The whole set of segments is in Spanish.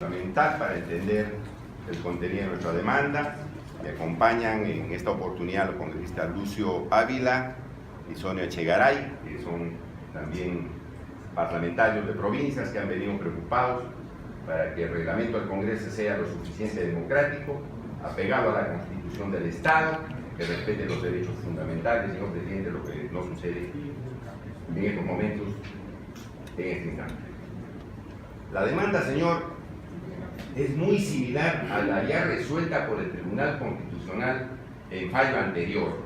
Fundamental para entender el contenido de nuestra demanda. Me acompañan en esta oportunidad los congresistas Lucio Ávila y Sonia Echegaray, que son también parlamentarios de provincias que han venido preocupados para que el reglamento del Congreso sea lo suficiente democrático, apegado a la Constitución del Estado, que respete los derechos fundamentales, señor presidente, lo que no sucede en estos momentos, en este instante. La demanda, señor, es muy similar a la ya resuelta por el Tribunal Constitucional en fallo anterior.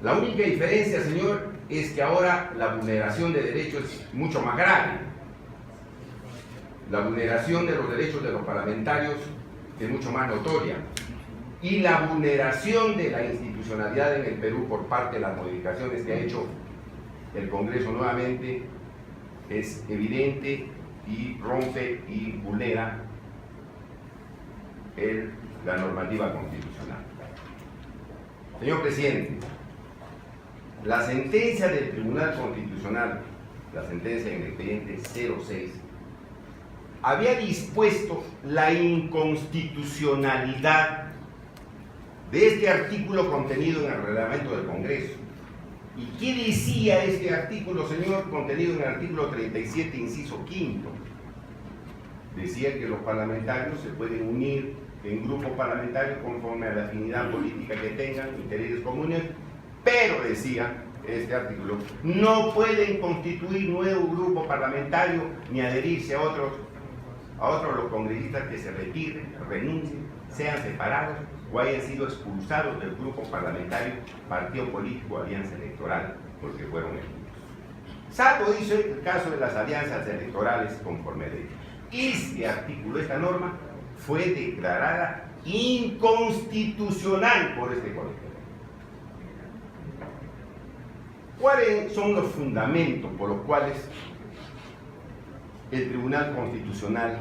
La única diferencia, señor, es que ahora la vulneración de derechos es mucho más grave. La vulneración de los derechos de los parlamentarios es mucho más notoria. Y la vulneración de la institucionalidad en el Perú por parte de las modificaciones que ha hecho el Congreso nuevamente es evidente y rompe y vulnera la normativa constitucional. Señor presidente, la sentencia del Tribunal Constitucional, la sentencia en el expediente 06, había dispuesto la inconstitucionalidad de este artículo contenido en el reglamento del Congreso. ¿Y qué decía este artículo, señor, contenido en el artículo 37, inciso 5? Decía que los parlamentarios se pueden unir en grupos parlamentarios conforme a la afinidad política que tengan, intereses comunes, pero decía este artículo, no pueden constituir nuevo grupo parlamentario ni adherirse a otros los congresistas que se retiren, renuncien, sean separados o hayan sido expulsados del grupo parlamentario, partido político o alianza electoral, porque fueron elegidos. Salvo, dice, el caso de las alianzas electorales conforme a ley. Este artículo, esta norma, fue declarada inconstitucional por este colegio. ¿Cuáles son los fundamentos por los cuales el Tribunal Constitucional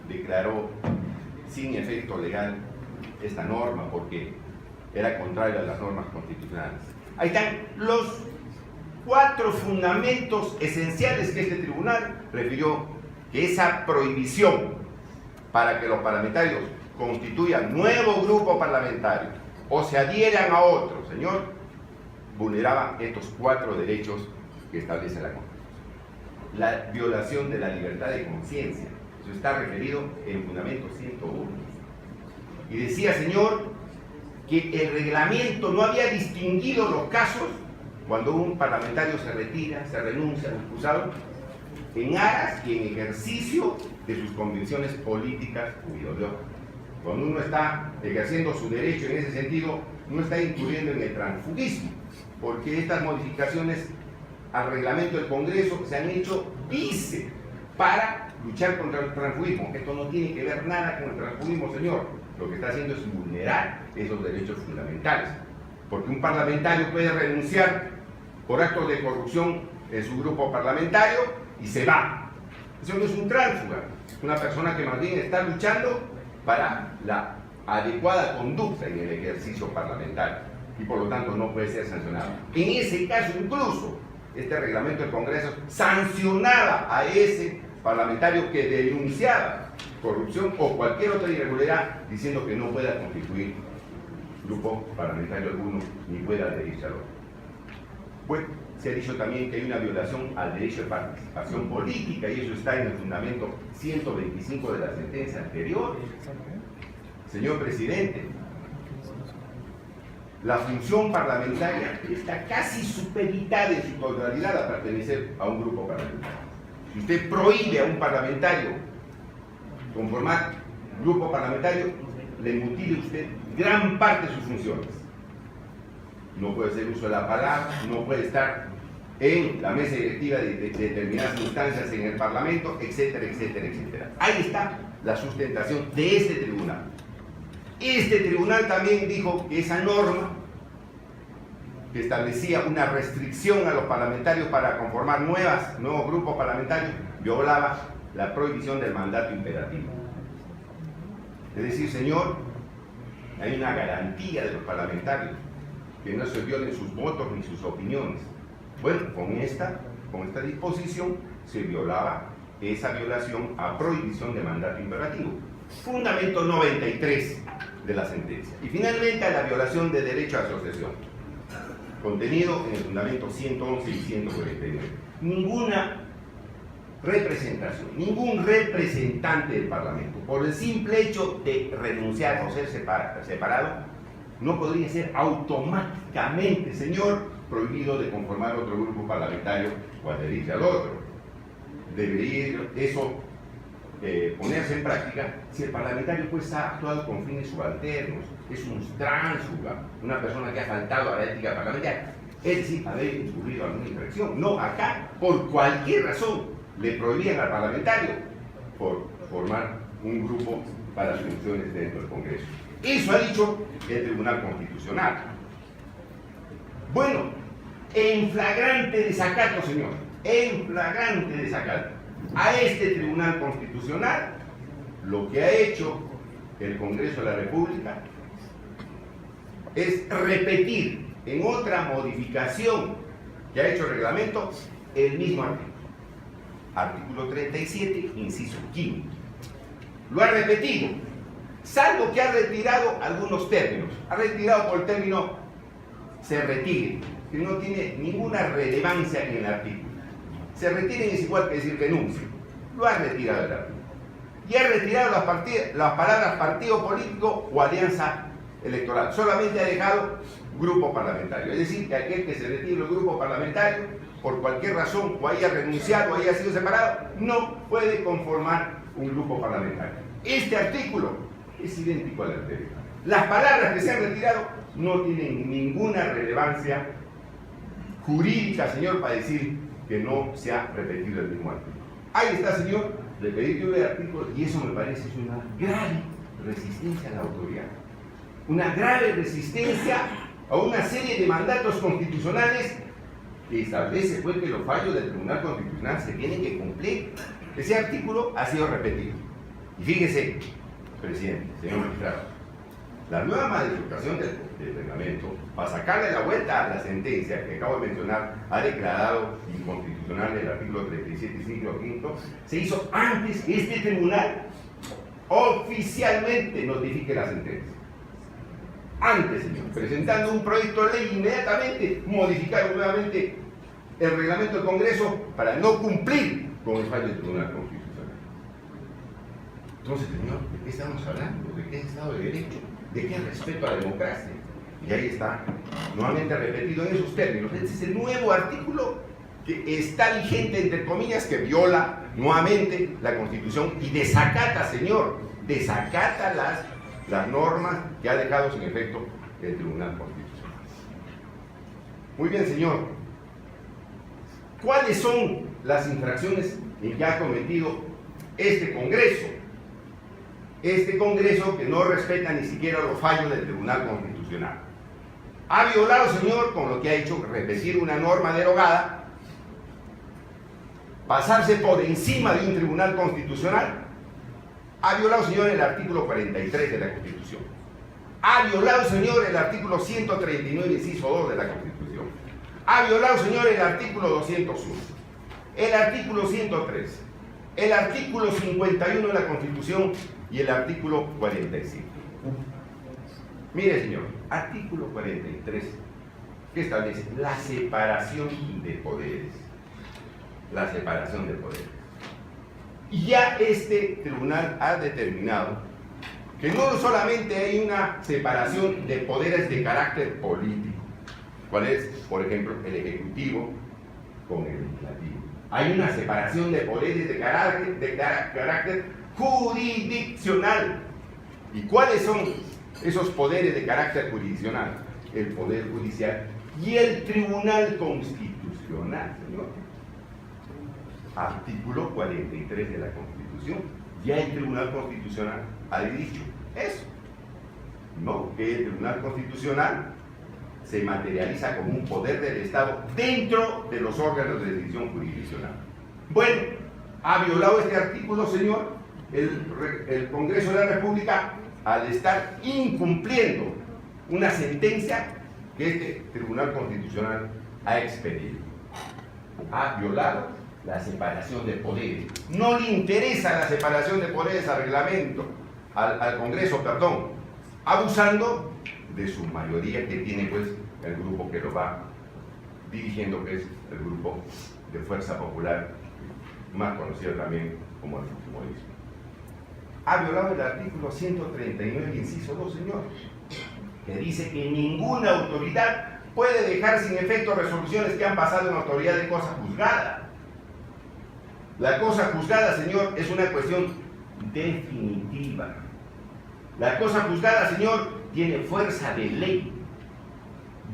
declaró sin efecto legal esta norma porque era contraria a las normas constitucionales? Ahí están los 4 fundamentos esenciales que este tribunal refirió que esa prohibición para que los parlamentarios constituyan nuevo grupo parlamentario o se adhieran a otro, señor, vulneraba estos 4 derechos que establece la Constitución. La violación de la libertad de conciencia, eso está referido en fundamento 101. Y decía, señor, que el reglamento no había distinguido los casos cuando un parlamentario se retira, se renuncia, es expulsado, en aras y en ejercicio de sus convicciones políticas o ideológicas. Cuando uno está ejerciendo su derecho en ese sentido, no está incurriendo en el transfugismo, porque estas modificaciones al reglamento del Congreso se han hecho, dice, para luchar contra el transfugismo. Esto no tiene que ver nada con el transfugismo, señor. Lo que está haciendo es vulnerar esos derechos fundamentales. Porque un parlamentario puede renunciar por actos de corrupción en su grupo parlamentario y se va. Eso no es un tránsfuga, es una persona que más bien está luchando para la adecuada conducta en el ejercicio parlamentario y por lo tanto no puede ser sancionado. En ese caso incluso este reglamento del Congreso sancionaba a ese parlamentario que denunciaba corrupción o cualquier otra irregularidad diciendo que no pueda constituir grupo parlamentario alguno ni pueda adherirse al otro. Bueno, se ha dicho también que hay una violación al derecho de participación política y eso está en el fundamento 125 de la sentencia anterior. Señor presidente, la función parlamentaria está casi supeditada en su totalidad a pertenecer a un grupo parlamentario. Si usted prohíbe a un parlamentario conformar un grupo parlamentario, le mutile usted gran parte de sus funciones. No puede hacer uso de la palabra, no puede estar en la mesa directiva de determinadas instancias en el Parlamento, etcétera, etcétera, etcétera. Ahí está la sustentación de este tribunal. Este tribunal también dijo que esa norma que establecía una restricción a los parlamentarios para conformar nuevos grupos parlamentarios violaba la prohibición del mandato imperativo. Es decir, señor, hay una garantía de los parlamentarios que no se violen sus votos ni sus opiniones. Bueno, con esta disposición se violaba esa violación a prohibición de mandato imperativo. Fundamento 93 de la sentencia. Y finalmente a la violación de derecho a asociación, contenido en el fundamento 111 y 149. Ninguna representación, ningún representante del Parlamento, por el simple hecho de renunciar o ser separado, no podría ser automáticamente, señor, prohibido de conformar otro grupo parlamentario o adherirse al otro. Debería eso ponerse en práctica si el parlamentario pues ha actuado con fines subalternos, es un tránsfuga, una persona que ha faltado a la ética parlamentaria, es decir, haber incurrido alguna infracción. No, acá, por cualquier razón, le prohibían al parlamentario por formar un grupo para sus funciones dentro del Congreso. Eso ha dicho el Tribunal Constitucional. Bueno, en flagrante desacato, señor, en flagrante desacato a este Tribunal Constitucional, lo que ha hecho el Congreso de la República es repetir en otra modificación que ha hecho el reglamento el mismo artículo. Artículo 37, inciso 5. Lo ha repetido, salvo que ha retirado algunos términos. Ha retirado por el término se retire, que no tiene ninguna relevancia en el artículo. Se retiren es igual que decir renuncio. Lo ha retirado el artículo. Y ha retirado las palabras partido político o alianza electoral. Solamente ha dejado grupo parlamentario. Es decir, que aquel que se retire del grupo parlamentario, por cualquier razón, o haya renunciado o haya sido separado, no puede conformar un grupo parlamentario. Este artículo es idéntico al anterior. Las palabras que se han retirado no tienen ninguna relevancia jurídica, señor, para decir que no se ha repetido el mismo artículo. Ahí está, señor, repetido el artículo, y eso me parece es una grave resistencia a la autoridad. Una grave resistencia a una serie de mandatos constitucionales que establece pues que los fallos del Tribunal Constitucional se tienen que cumplir. Ese artículo ha sido repetido. Y fíjese, presidente, señor magistrado, la nueva modificación del reglamento, para sacarle la vuelta a la sentencia que acabo de mencionar, ha declarado inconstitucional el artículo 37, ciclo quinto, se hizo antes que este tribunal oficialmente notifique la sentencia. Antes, señor, presentando un proyecto de ley, inmediatamente modificaron nuevamente el reglamento del Congreso para no cumplir con el fallo del Tribunal Constitucional. Entonces, señor, ¿de qué estamos hablando? ¿De qué Estado de Derecho? ¿De qué respeto a la democracia? Y ahí está, nuevamente repetido en esos términos. Este es el nuevo artículo que está vigente, entre comillas, que viola nuevamente la Constitución y desacata, señor, desacata las normas que ha dejado sin efecto el Tribunal Constitucional. Muy bien, señor. ¿Cuáles son las infracciones en que ha cometido este Congreso? Este Congreso que no respeta ni siquiera los fallos del Tribunal Constitucional. Ha violado, señor, con lo que ha hecho, repetir una norma derogada, pasarse por encima de un Tribunal Constitucional. Ha violado, señor, el artículo 43 de la Constitución. Ha violado, señor, el artículo 139, inciso 2 de la Constitución. Ha violado, señor, el artículo 201, el artículo 103, el artículo 51 de la Constitución y el artículo 45. Mire, señor, artículo 43, que establece la separación de poderes. La separación de poderes. Y ya este tribunal ha determinado que no solamente hay una separación de poderes de carácter político, ¿cuál es? Por ejemplo, el Ejecutivo con el Legislativo. Hay una separación de poderes de carácter jurisdiccional. ¿Y cuáles son esos poderes de carácter jurisdiccional? El Poder Judicial y el Tribunal Constitucional, señor. Artículo 43 de la Constitución. Ya el Tribunal Constitucional ha dicho eso, ¿no? Que el Tribunal Constitucional se materializa como un poder del Estado dentro de los órganos de decisión jurisdiccional. Bueno, ha violado este artículo, señor, el Congreso de la República al estar incumpliendo una sentencia que este Tribunal Constitucional ha expedido. Ha violado la separación de poderes. No le interesa la separación de poderes al reglamento, al Congreso, perdón, abusando de su mayoría que tiene pues el grupo que lo va dirigiendo, que es el grupo de Fuerza Popular, más conocido también como el Fujimorismo. Ha violado el artículo 139, inciso 2, señor, que dice que ninguna autoridad puede dejar sin efecto resoluciones que han pasado en autoridad de cosa juzgada. La cosa juzgada, señor, es una cuestión definitiva. La cosa juzgada, señor, tiene fuerza de ley,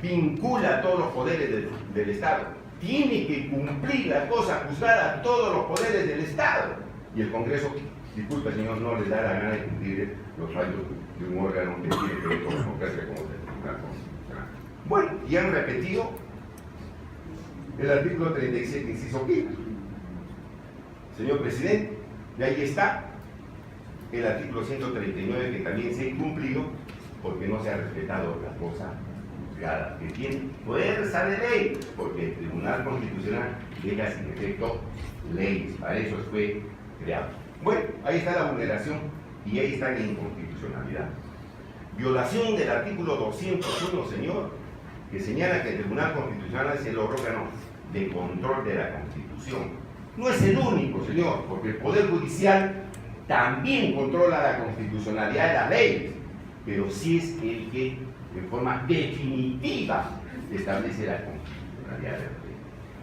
vincula a todos los poderes del Estado, tiene que cumplir la cosa juzgada a todos los poderes del Estado. Y el Congreso, disculpe señor, no le da la gana de cumplir los fallos de un órgano que tiene que ver con la democracia como el Tribunal Constitucional. Bueno, y han repetido el artículo 37, inciso 5. Señor presidente, y ahí está el artículo 139 que también se ha incumplido porque no se ha respetado la cosa juzgada, que tiene fuerza de ley, porque el Tribunal Constitucional deja sin efecto leyes, para eso fue creado. Bueno, ahí está la vulneración y ahí está la inconstitucionalidad. Violación del artículo 201, señor, que señala que el Tribunal Constitucional es el órgano de control de la Constitución. No es el único, señor, porque el Poder Judicial también controla la constitucionalidad de las leyes, pero sí es el que en forma definitiva establece la constitucionalidad de la ley.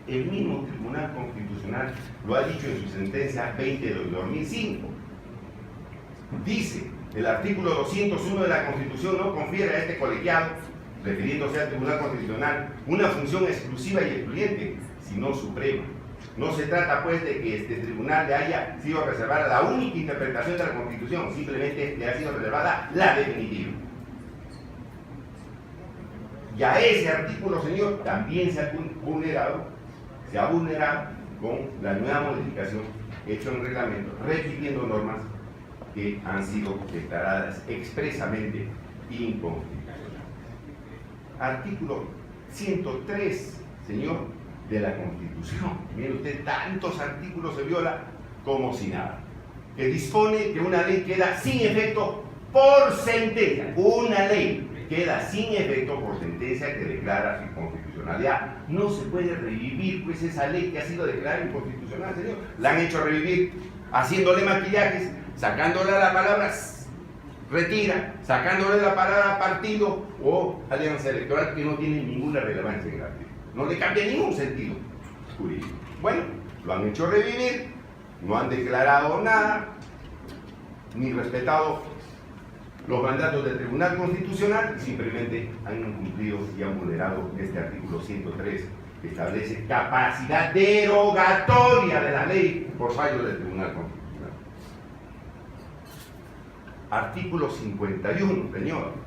El mismo Tribunal Constitucional lo ha dicho en su sentencia 20 de 2005. Dice, el artículo 201 de la Constitución no confiere a este colegiado, refiriéndose al Tribunal Constitucional, una función exclusiva y excluyente, sino suprema. No se trata pues de que este tribunal le haya sido reservada la única interpretación de la Constitución, simplemente le ha sido reservada la definitiva. Y a ese artículo, señor, también se ha vulnerado con la nueva modificación hecha en reglamento, repitiendo normas que han sido declaradas expresamente inconstitucionales. Artículo 103, señor, de la Constitución. Mire usted, tantos artículos se viola como si nada. Que dispone que una ley queda sin efecto por sentencia. Una ley queda sin efecto por sentencia que declara su inconstitucionalidad. No se puede revivir pues esa ley que ha sido declarada inconstitucional, señor. La han hecho revivir haciéndole maquillajes, sacándole la palabra retira, sacándole la palabra partido o alianza electoral, que no tiene ninguna relevancia en el artículo. No le cambia ningún sentido jurídico. Bueno, lo han hecho revivir, no han declarado nada, ni respetado los mandatos del Tribunal Constitucional, simplemente han incumplido y han vulnerado este artículo 103, que establece capacidad derogatoria de la ley por fallo del Tribunal Constitucional. Artículo 51, señor,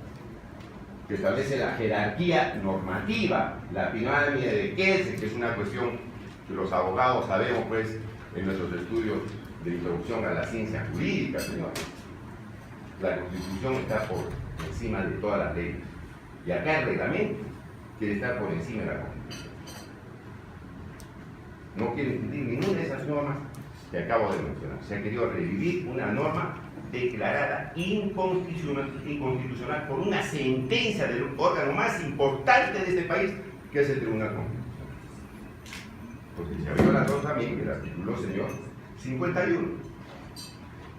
que establece la jerarquía normativa, la pirámide de Kelsen, que es una cuestión que los abogados sabemos pues en nuestros estudios de introducción a la ciencia jurídica, señores. La Constitución está por encima de todas las leyes. Y acá el reglamento quiere estar por encima de la Constitución. No quiere cumplir ninguna de esas normas que acabo de mencionar. Se ha querido revivir una norma declarada inconstitucional por una sentencia del órgano más importante de este país, que es el Tribunal Constitucional. Porque se ha violado también el artículo, señor, 51.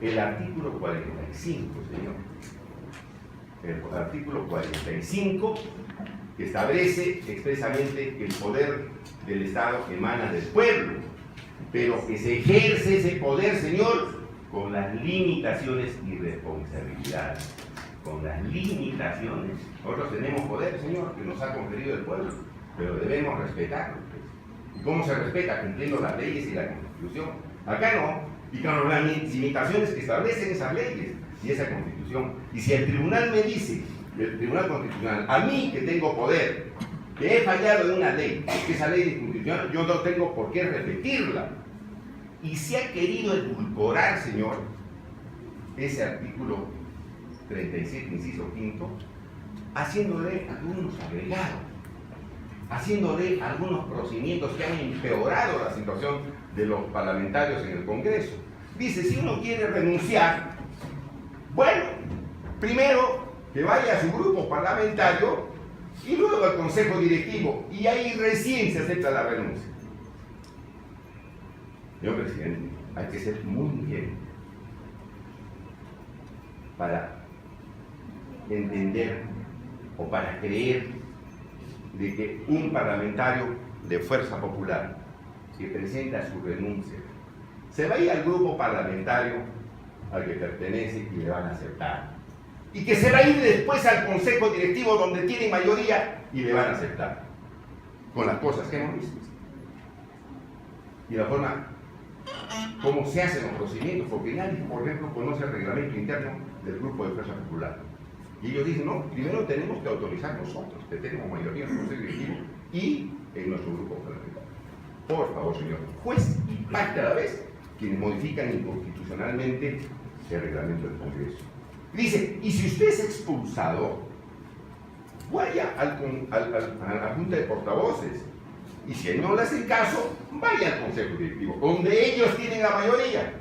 El artículo 45, señor. El artículo 45, que establece expresamente que el poder del Estado emana del pueblo, pero que se ejerce ese poder, señor, con las limitaciones y responsabilidades. Con las limitaciones. Nosotros tenemos poder, señor, que nos ha conferido el pueblo, pero debemos respetarlo. ¿Y cómo se respeta? Cumpliendo las leyes y la Constitución. Acá no. Y con las limitaciones que establecen esas leyes y esa Constitución. Y si el tribunal me dice, el Tribunal Constitucional, a mí que tengo poder, que he fallado en una ley, que esa ley es inconstitucional, yo no tengo por qué repetirla. Y se ha querido edulcorar, señor, ese artículo 37, inciso 5, haciéndole algunos agregados, haciéndole algunos procedimientos que han empeorado la situación de los parlamentarios en el Congreso. Dice, si uno quiere renunciar, bueno, primero que vaya a su grupo parlamentario y luego al Consejo Directivo, y ahí recién se acepta la renuncia. Señor presidente, hay que ser muy ingenuo para entender o para creer de que un parlamentario de Fuerza Popular que presenta su renuncia se va a ir al grupo parlamentario al que pertenece y le van a aceptar, y que se va a ir después al Consejo Directivo donde tiene mayoría y le van a aceptar, con las cosas que hemos visto y la forma cómo se hacen los procedimientos, porque nadie, por ejemplo, conoce el reglamento interno del grupo de Fuerza Popular. Y ellos dicen, no, primero tenemos que autorizar nosotros, que tenemos mayoría en el Consejo Directivo y en nuestro grupo parlamentario. Por favor, señor, juez y parte a la vez quienes modifican inconstitucionalmente el reglamento del Congreso. Dice, y si usted es expulsado, vaya a la Junta de Portavoces. Y si no le hacen caso, vaya al Consejo Directivo, donde ellos tienen la mayoría,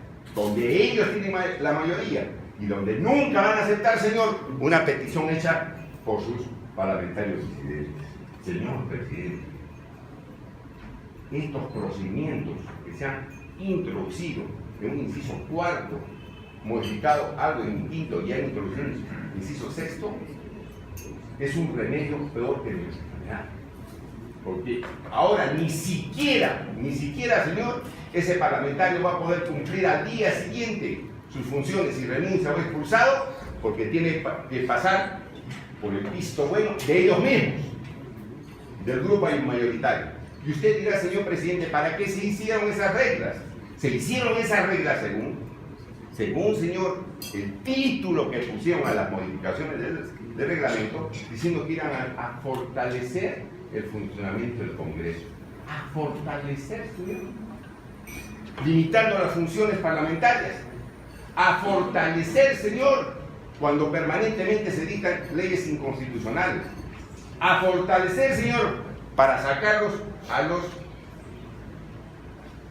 la mayoría, y donde nunca van a aceptar, señor, una petición hecha por sus parlamentarios disidentes. Señor presidente, estos procedimientos que se han introducido en un inciso cuarto, modificado algo en quinto y han introducido en inciso sexto, es un remedio peor que nuestra enfermedad. Porque ahora ni siquiera, señor, ese parlamentario va a poder cumplir al día siguiente sus funciones si renuncia o es expulsado, porque tiene que pasar por el visto bueno de ellos mismos, del grupo mayoritario. Y usted dirá, señor presidente, ¿para qué se hicieron esas reglas? Se hicieron esas reglas según, señor, el título que pusieron a las modificaciones del reglamento, diciendo que iban a fortalecer el funcionamiento del Congreso. A fortalecer, señor, limitando las funciones parlamentarias. A fortalecer, señor, cuando permanentemente se dictan leyes inconstitucionales. A fortalecer, señor, para sacarlos a los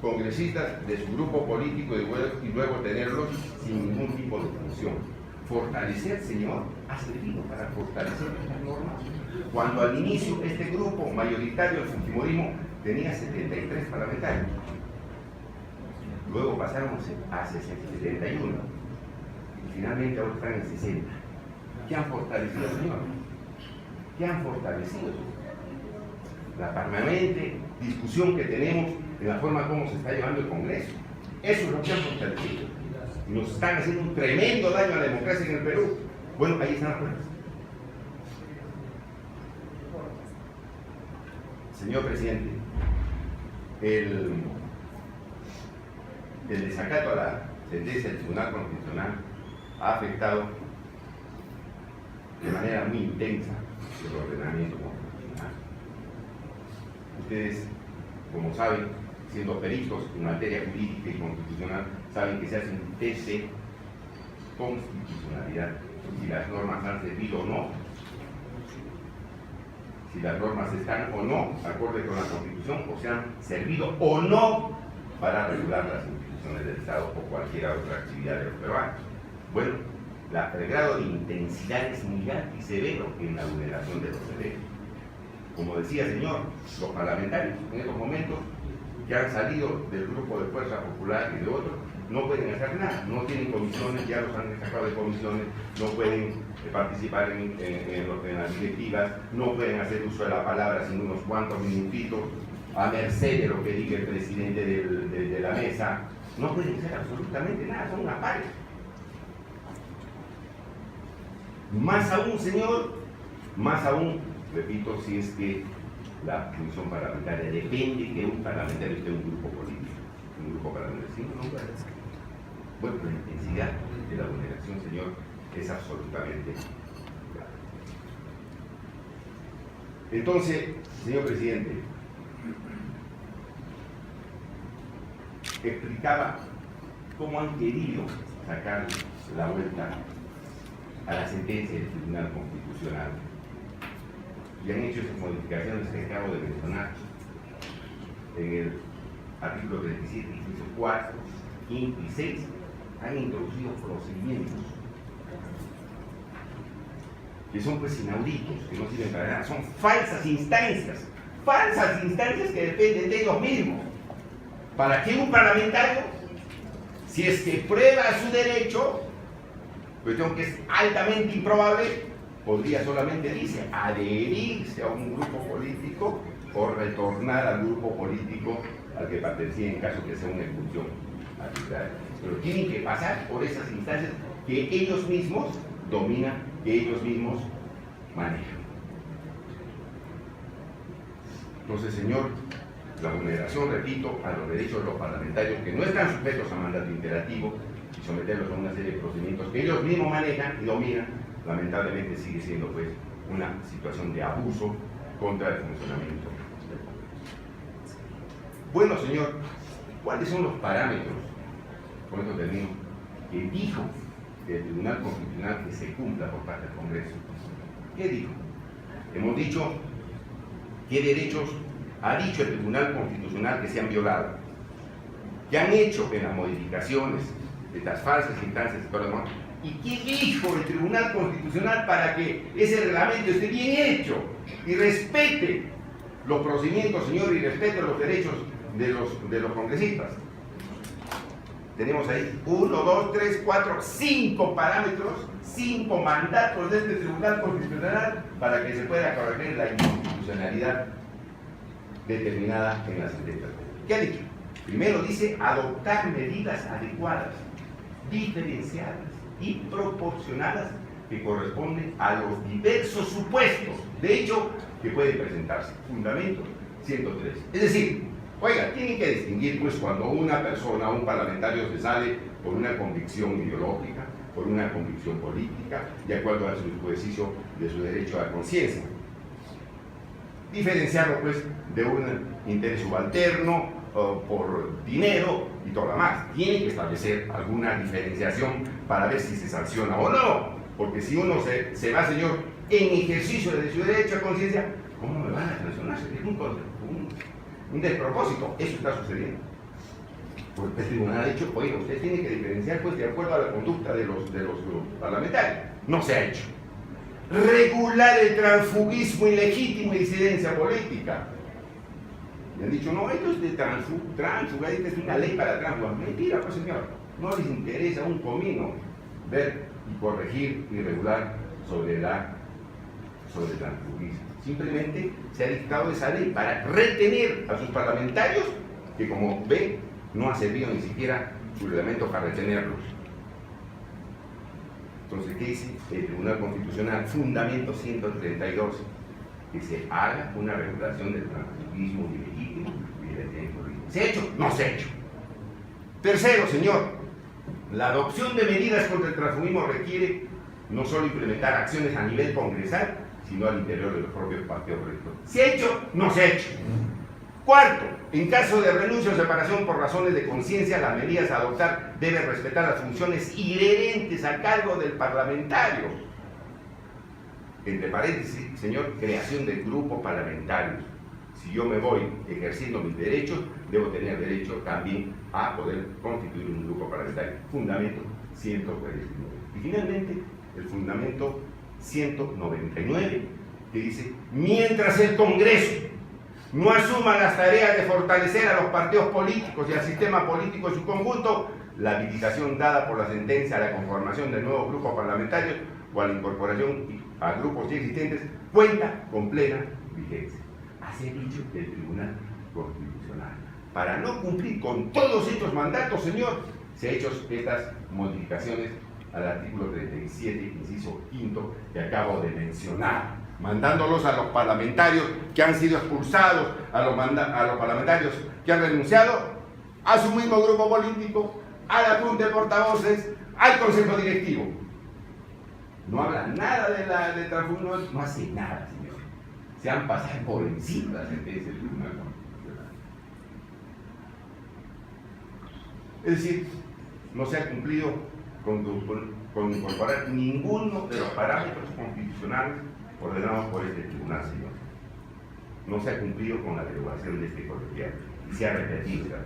congresistas de su grupo político y luego tenerlos sin ningún tipo de función. Fortalecer, señor, ha servido para fortalecer estas normas. Cuando al inicio este grupo mayoritario del fujimorismo tenía 73 parlamentarios, luego pasaron a 71 y finalmente ahora están en 60. ¿Qué han fortalecido, señor? ¿Qué han fortalecido? La permanente discusión que tenemos en la forma como se está llevando el Congreso. Eso es lo que han fortalecido. Y nos están haciendo un tremendo daño a la democracia en el Perú. Bueno, ahí están las pruebas. Señor presidente, el desacato a la sentencia del Tribunal Constitucional ha afectado de manera muy intensa el ordenamiento constitucional. Ustedes, como saben, siendo peritos en materia jurídica y constitucional, saben que se hace un test de constitucionalidad, si las normas han servido o no, si las normas están o no acorde con la Constitución, o se han servido o no para regular las instituciones del Estado o cualquier otra actividad de los peruanos. Bueno, el grado de intensidad es muy alto y severo en la vulneración de los derechos. Como decía, señor, los parlamentarios en estos momentos que han salido del grupo de Fuerza Popular y de otros, no pueden hacer nada, no tienen comisiones, ya los han sacado de comisiones, no pueden participar en las directivas, no pueden hacer uso de la palabra sin unos cuantos minutitos, a merced de lo que diga el presidente de la mesa, no pueden hacer absolutamente nada, son una paria. Más aún, señor, más aún, repito, si es que la función parlamentaria depende que un parlamentario esté en un grupo político, un grupo parlamentario, ¿sí? No puede ser. Bueno, la intensidad de la vulneración, señor, es absolutamente clara. Entonces, señor presidente, explicaba cómo han querido sacar la vuelta a la sentencia del Tribunal Constitucional y han hecho esas modificaciones que acabo de mencionar en el artículo 37, inciso 4, 5 y 6, han introducido procedimientos que son pues inauditos, que no sirven para nada, son falsas instancias que dependen de ellos mismos. ¿Para qué un parlamentario? Si es que prueba su derecho, cuestión que es altamente improbable, podría solamente, dice, adherirse a un grupo político o retornar al grupo político al que pertenecía en caso que sea una expulsión arbitraria. Pero tienen que pasar por esas instancias que ellos mismos dominan, que ellos mismos manejan. Entonces, señor, la vulneración, repito, a los derechos de los parlamentarios que no están sujetos a mandato imperativo y someterlos a una serie de procedimientos que ellos mismos manejan y dominan, lamentablemente sigue siendo pues una situación de abuso contra el funcionamiento del Congreso. Bueno, señor, ¿cuáles son los parámetros, con esto termino, que dijo el Tribunal Constitucional que se cumpla por parte del Congreso? ¿Qué dijo? Hemos dicho qué derechos ha dicho el Tribunal Constitucional que se han violado, que han hecho en las modificaciones de estas falsas instancias de todo el mundo. ¿Y qué dijo el Tribunal Constitucional para que ese reglamento esté bien hecho y respete los procedimientos, señor, y respete los derechos de los congresistas? Tenemos ahí 1, 2, 3, 4, 5 parámetros, 5 mandatos de este Tribunal Constitucional para que se pueda corregir la inconstitucionalidad determinada en la sentencia. ¿Qué ha dicho? Primero dice adoptar medidas adecuadas, diferenciadas y proporcionadas que corresponden a los diversos supuestos, de hecho, que pueden presentarse. Fundamento 103. Es decir, oiga, tienen que distinguir pues cuando una persona, un parlamentario se sale por una convicción ideológica, por una convicción política, de acuerdo a su ejercicio de su derecho a la conciencia. Diferenciarlo pues de un interés subalterno, por dinero y todo lo demás. Tiene que establecer alguna diferenciación para ver si se sanciona o no, porque si uno se va, señor, en ejercicio de su derecho a conciencia, ¿cómo me van a sancionar? Es un despropósito. Eso está sucediendo. Porque el tribunal ha dicho, oye, usted tiene que diferenciar pues de acuerdo a la conducta de los parlamentarios. No se ha hecho. Regular el transfugismo ilegítimo y disidencia política. Le han dicho, no, esto es de tránsfuga, esta es una ley para tránsfuga. Mentira, pues señor, no les interesa un comino ver y corregir y regular sobre el transfugismo. Simplemente se ha dictado esa ley para retener a sus parlamentarios, que como ve, no ha servido ni siquiera su reglamento para retenerlos. Entonces, ¿qué dice el Tribunal Constitucional? Fundamento 132. Que se haga una regulación del transfugismo ilegítimo y de la disidencia política. ¿Se ha hecho? No se ha hecho. Tercero, señor, la adopción de medidas contra el transfugismo requiere no solo implementar acciones a nivel congresal, sino al interior de los propios partidos políticos. ¿Se ha hecho? No se ha hecho. Cuarto, en caso de renuncia o separación por razones de conciencia, las medidas a adoptar deben respetar las funciones inherentes al cargo del parlamentario. Entre paréntesis, señor, creación de grupos parlamentarios. Si yo me voy ejerciendo mis derechos, debo tener derecho también a poder constituir un grupo parlamentario. Fundamento 149. Y finalmente, el fundamento 199, que dice, mientras el Congreso no asuma las tareas de fortalecer a los partidos políticos y al sistema político en su conjunto, la habilitación dada por la sentencia a la conformación de nuevos grupos parlamentarios o a la incorporación a grupos ya existentes cuenta con plena vigencia. Así ha dicho el Tribunal Constitucional. Para no cumplir con todos estos mandatos, señor, se han hecho estas modificaciones al artículo 37, inciso 5, que acabo de mencionar, mandándolos a los parlamentarios que han sido expulsados, a los parlamentarios que han renunciado, a su mismo grupo político, a la Junta de Portavoces, al Consejo Directivo. No habla nada de transfugismo, no hace nada, señor. Se han pasado por encima de la sentencia del Tribunal Constitucional. Es decir, no se ha cumplido con incorporar ninguno de los parámetros constitucionales ordenados por este tribunal, señor. No se ha cumplido con la derogación de este colegiado. y se ha repetido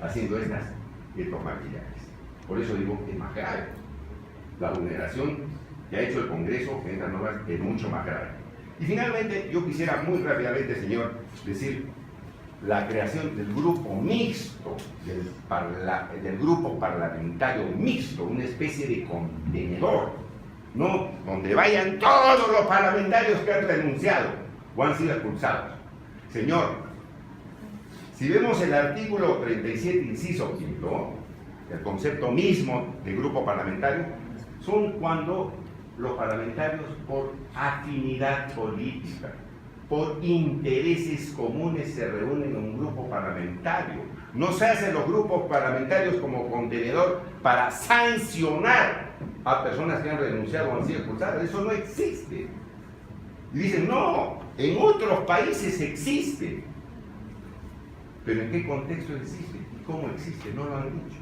haciendo estos maquillajes. Por eso digo, es más grave. La vulneración que ha hecho el Congreso en estas normas es mucho más grave. Y finalmente, yo quisiera muy rápidamente, señor, decir la creación del grupo mixto, del grupo parlamentario mixto, una especie de contenedor, ¿no? Donde vayan todos los parlamentarios que han renunciado o han sido expulsados. Señor, si vemos el artículo 37, inciso 5, el concepto mismo de grupo parlamentario, son cuando los parlamentarios por afinidad política, por intereses comunes se reúnen en un grupo parlamentario. No se hacen los grupos parlamentarios como contenedor para sancionar a personas que han renunciado o han sido expulsadas. Eso no existe. Y dicen, no, en otros países existe. Pero ¿en qué contexto existe? ¿Y cómo existe? No lo han dicho.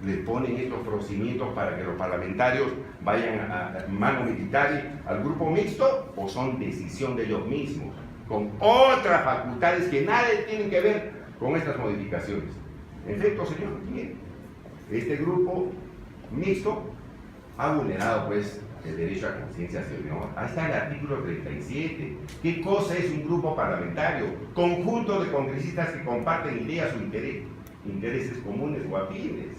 Le ponen estos procedimientos para que los parlamentarios vayan a mano militar al grupo mixto, o son decisión de ellos mismos, con otras facultades que nada tienen que ver con estas modificaciones. En efecto, señor, bien, este grupo mixto ha vulnerado pues el derecho a conciencia ciudadana. Ahí está el artículo 37. ¿Qué cosa es un grupo parlamentario? Conjunto de congresistas que comparten ideas o intereses comunes o afines.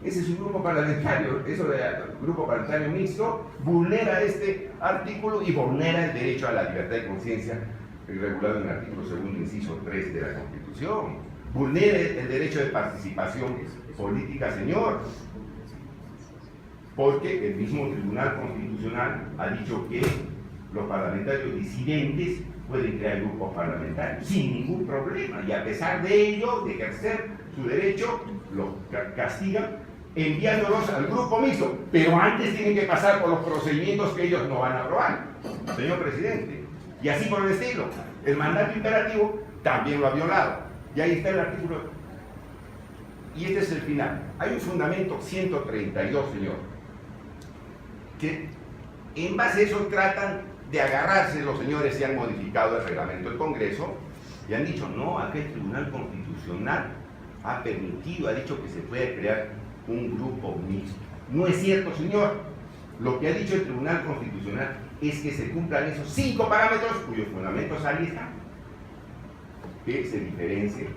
Ese es un grupo parlamentario. Eso de grupo parlamentario mixto vulnera este artículo y vulnera el derecho a la libertad de conciencia regulado en el artículo 2, inciso 3 de la Constitución. Vulnera el derecho de participación política, señor. Porque el mismo Tribunal Constitucional ha dicho que los parlamentarios disidentes pueden crear grupos parlamentarios sin ningún problema, y a pesar de ello, de ejercer su derecho, los castigan enviándolos al grupo mixto, pero antes tienen que pasar por los procedimientos que ellos no van a aprobar, señor presidente. Y así por el estilo. El mandato imperativo también lo ha violado. Y ahí está el artículo. Y este es el final. Hay un fundamento 132, señor, que en base a eso tratan de agarrarse los señores que han modificado el reglamento del Congreso y han dicho, no, aquí el Tribunal Constitucional ha permitido, ha dicho que se puede crear un grupo mixto. No es cierto, señor. Lo que ha dicho el Tribunal Constitucional es que se cumplan esos 5 parámetros cuyos fundamentos ahí están. Que se diferencien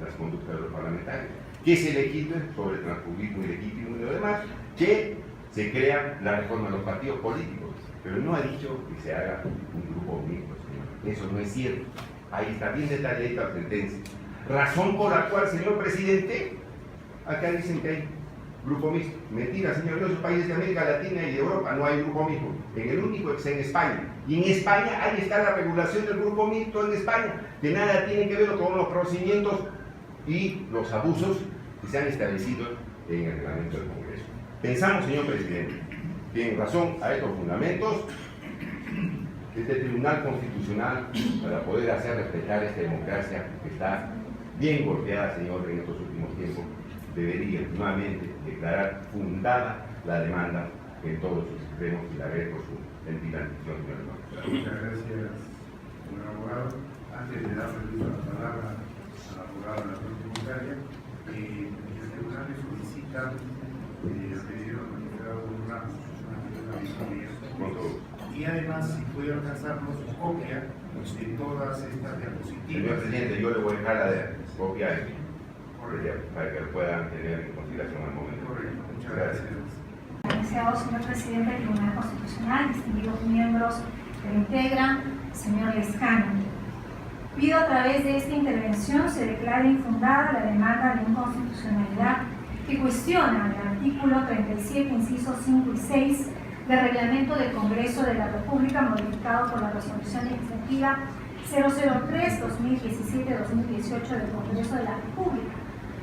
las conductas de los parlamentarios, que se legisle sobre el transfugismo ilegítimo y lo demás, que se crea la reforma de los partidos políticos. Pero no ha dicho que se haga un grupo mixto, señor. Eso no es cierto. Ahí está bien detallada la sentencia. Razón por la cual, señor presidente, acá dicen que hay grupo mixto. Mentira, señor. En los países de América Latina y de Europa no hay grupo mixto. En el único es en España. Y en España ahí está la regulación del grupo mixto en España, que nada tiene que ver con los procedimientos y los abusos que se han establecido en el reglamento del Congreso. Pensamos, señor presidente, que en razón a estos fundamentos, este Tribunal Constitucional, para poder hacer respetar esta democracia que está bien golpeada, señor, en estos últimos tiempos, debería nuevamente declarar fundada la demanda en todos sus extremos y la ver por su entidad. Muchas gracias, señor abogado. Antes de dar la palabra al abogado de la tributaria, el tribunal le solicita el pedido del magistrado una visoría. Y además, si puede alcanzarnos copia de todas estas diapositivas. Señor presidente, yo le voy a dejar la copia para que lo puedan tener en consideración al momento. Correcto, muchas gracias. Apreciado señor presidente del Tribunal Constitucional, distinguidos miembros que lo integran, señor Lescano. Pido a través de esta intervención se declare infundada la demanda de inconstitucionalidad que cuestiona el artículo 37, incisos 5 y 6 del Reglamento del Congreso de la República, modificado por la Resolución Legislativa 003-2017-2018 del Congreso de la República.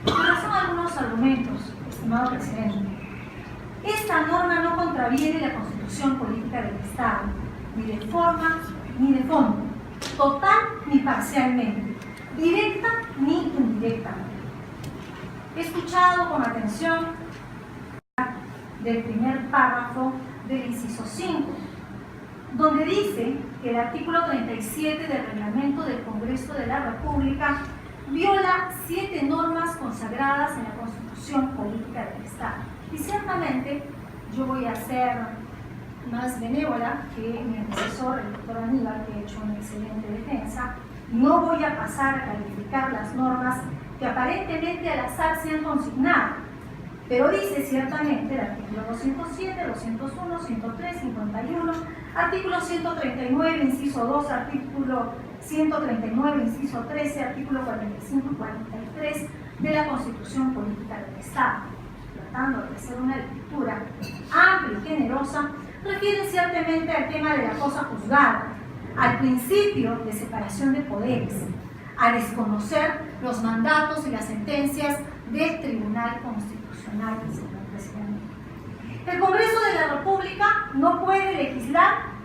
Pero son algunos argumentos, estimado presidente. Esta norma no contraviene la Constitución Política del Estado, ni de forma ni de fondo, total ni parcialmente, directa ni indirectamente. He escuchado con atención del primer párrafo del inciso 5, donde dice que el artículo 37 del reglamento del Congreso de la República viola 7 normas consagradas en la Constitución Política del Estado. Y ciertamente yo voy a ser más benévola que mi antecesor, el doctor Aníbal, que ha hecho una excelente defensa. No voy a pasar a calificar las normas que aparentemente al azar se han consignado, pero dice ciertamente el artículo 207, 201, 103, 51, artículo 139, inciso 2, artículo 139, inciso 13, artículo 45 y 43 de la Constitución Política del Estado. Tratando de hacer una lectura amplia y generosa, refiere ciertamente al tema de la cosa juzgada, al principio de separación de poderes, a desconocer los mandatos y las sentencias del Tribunal Constitucional, señor presidente. El Congreso de la República no puede legislar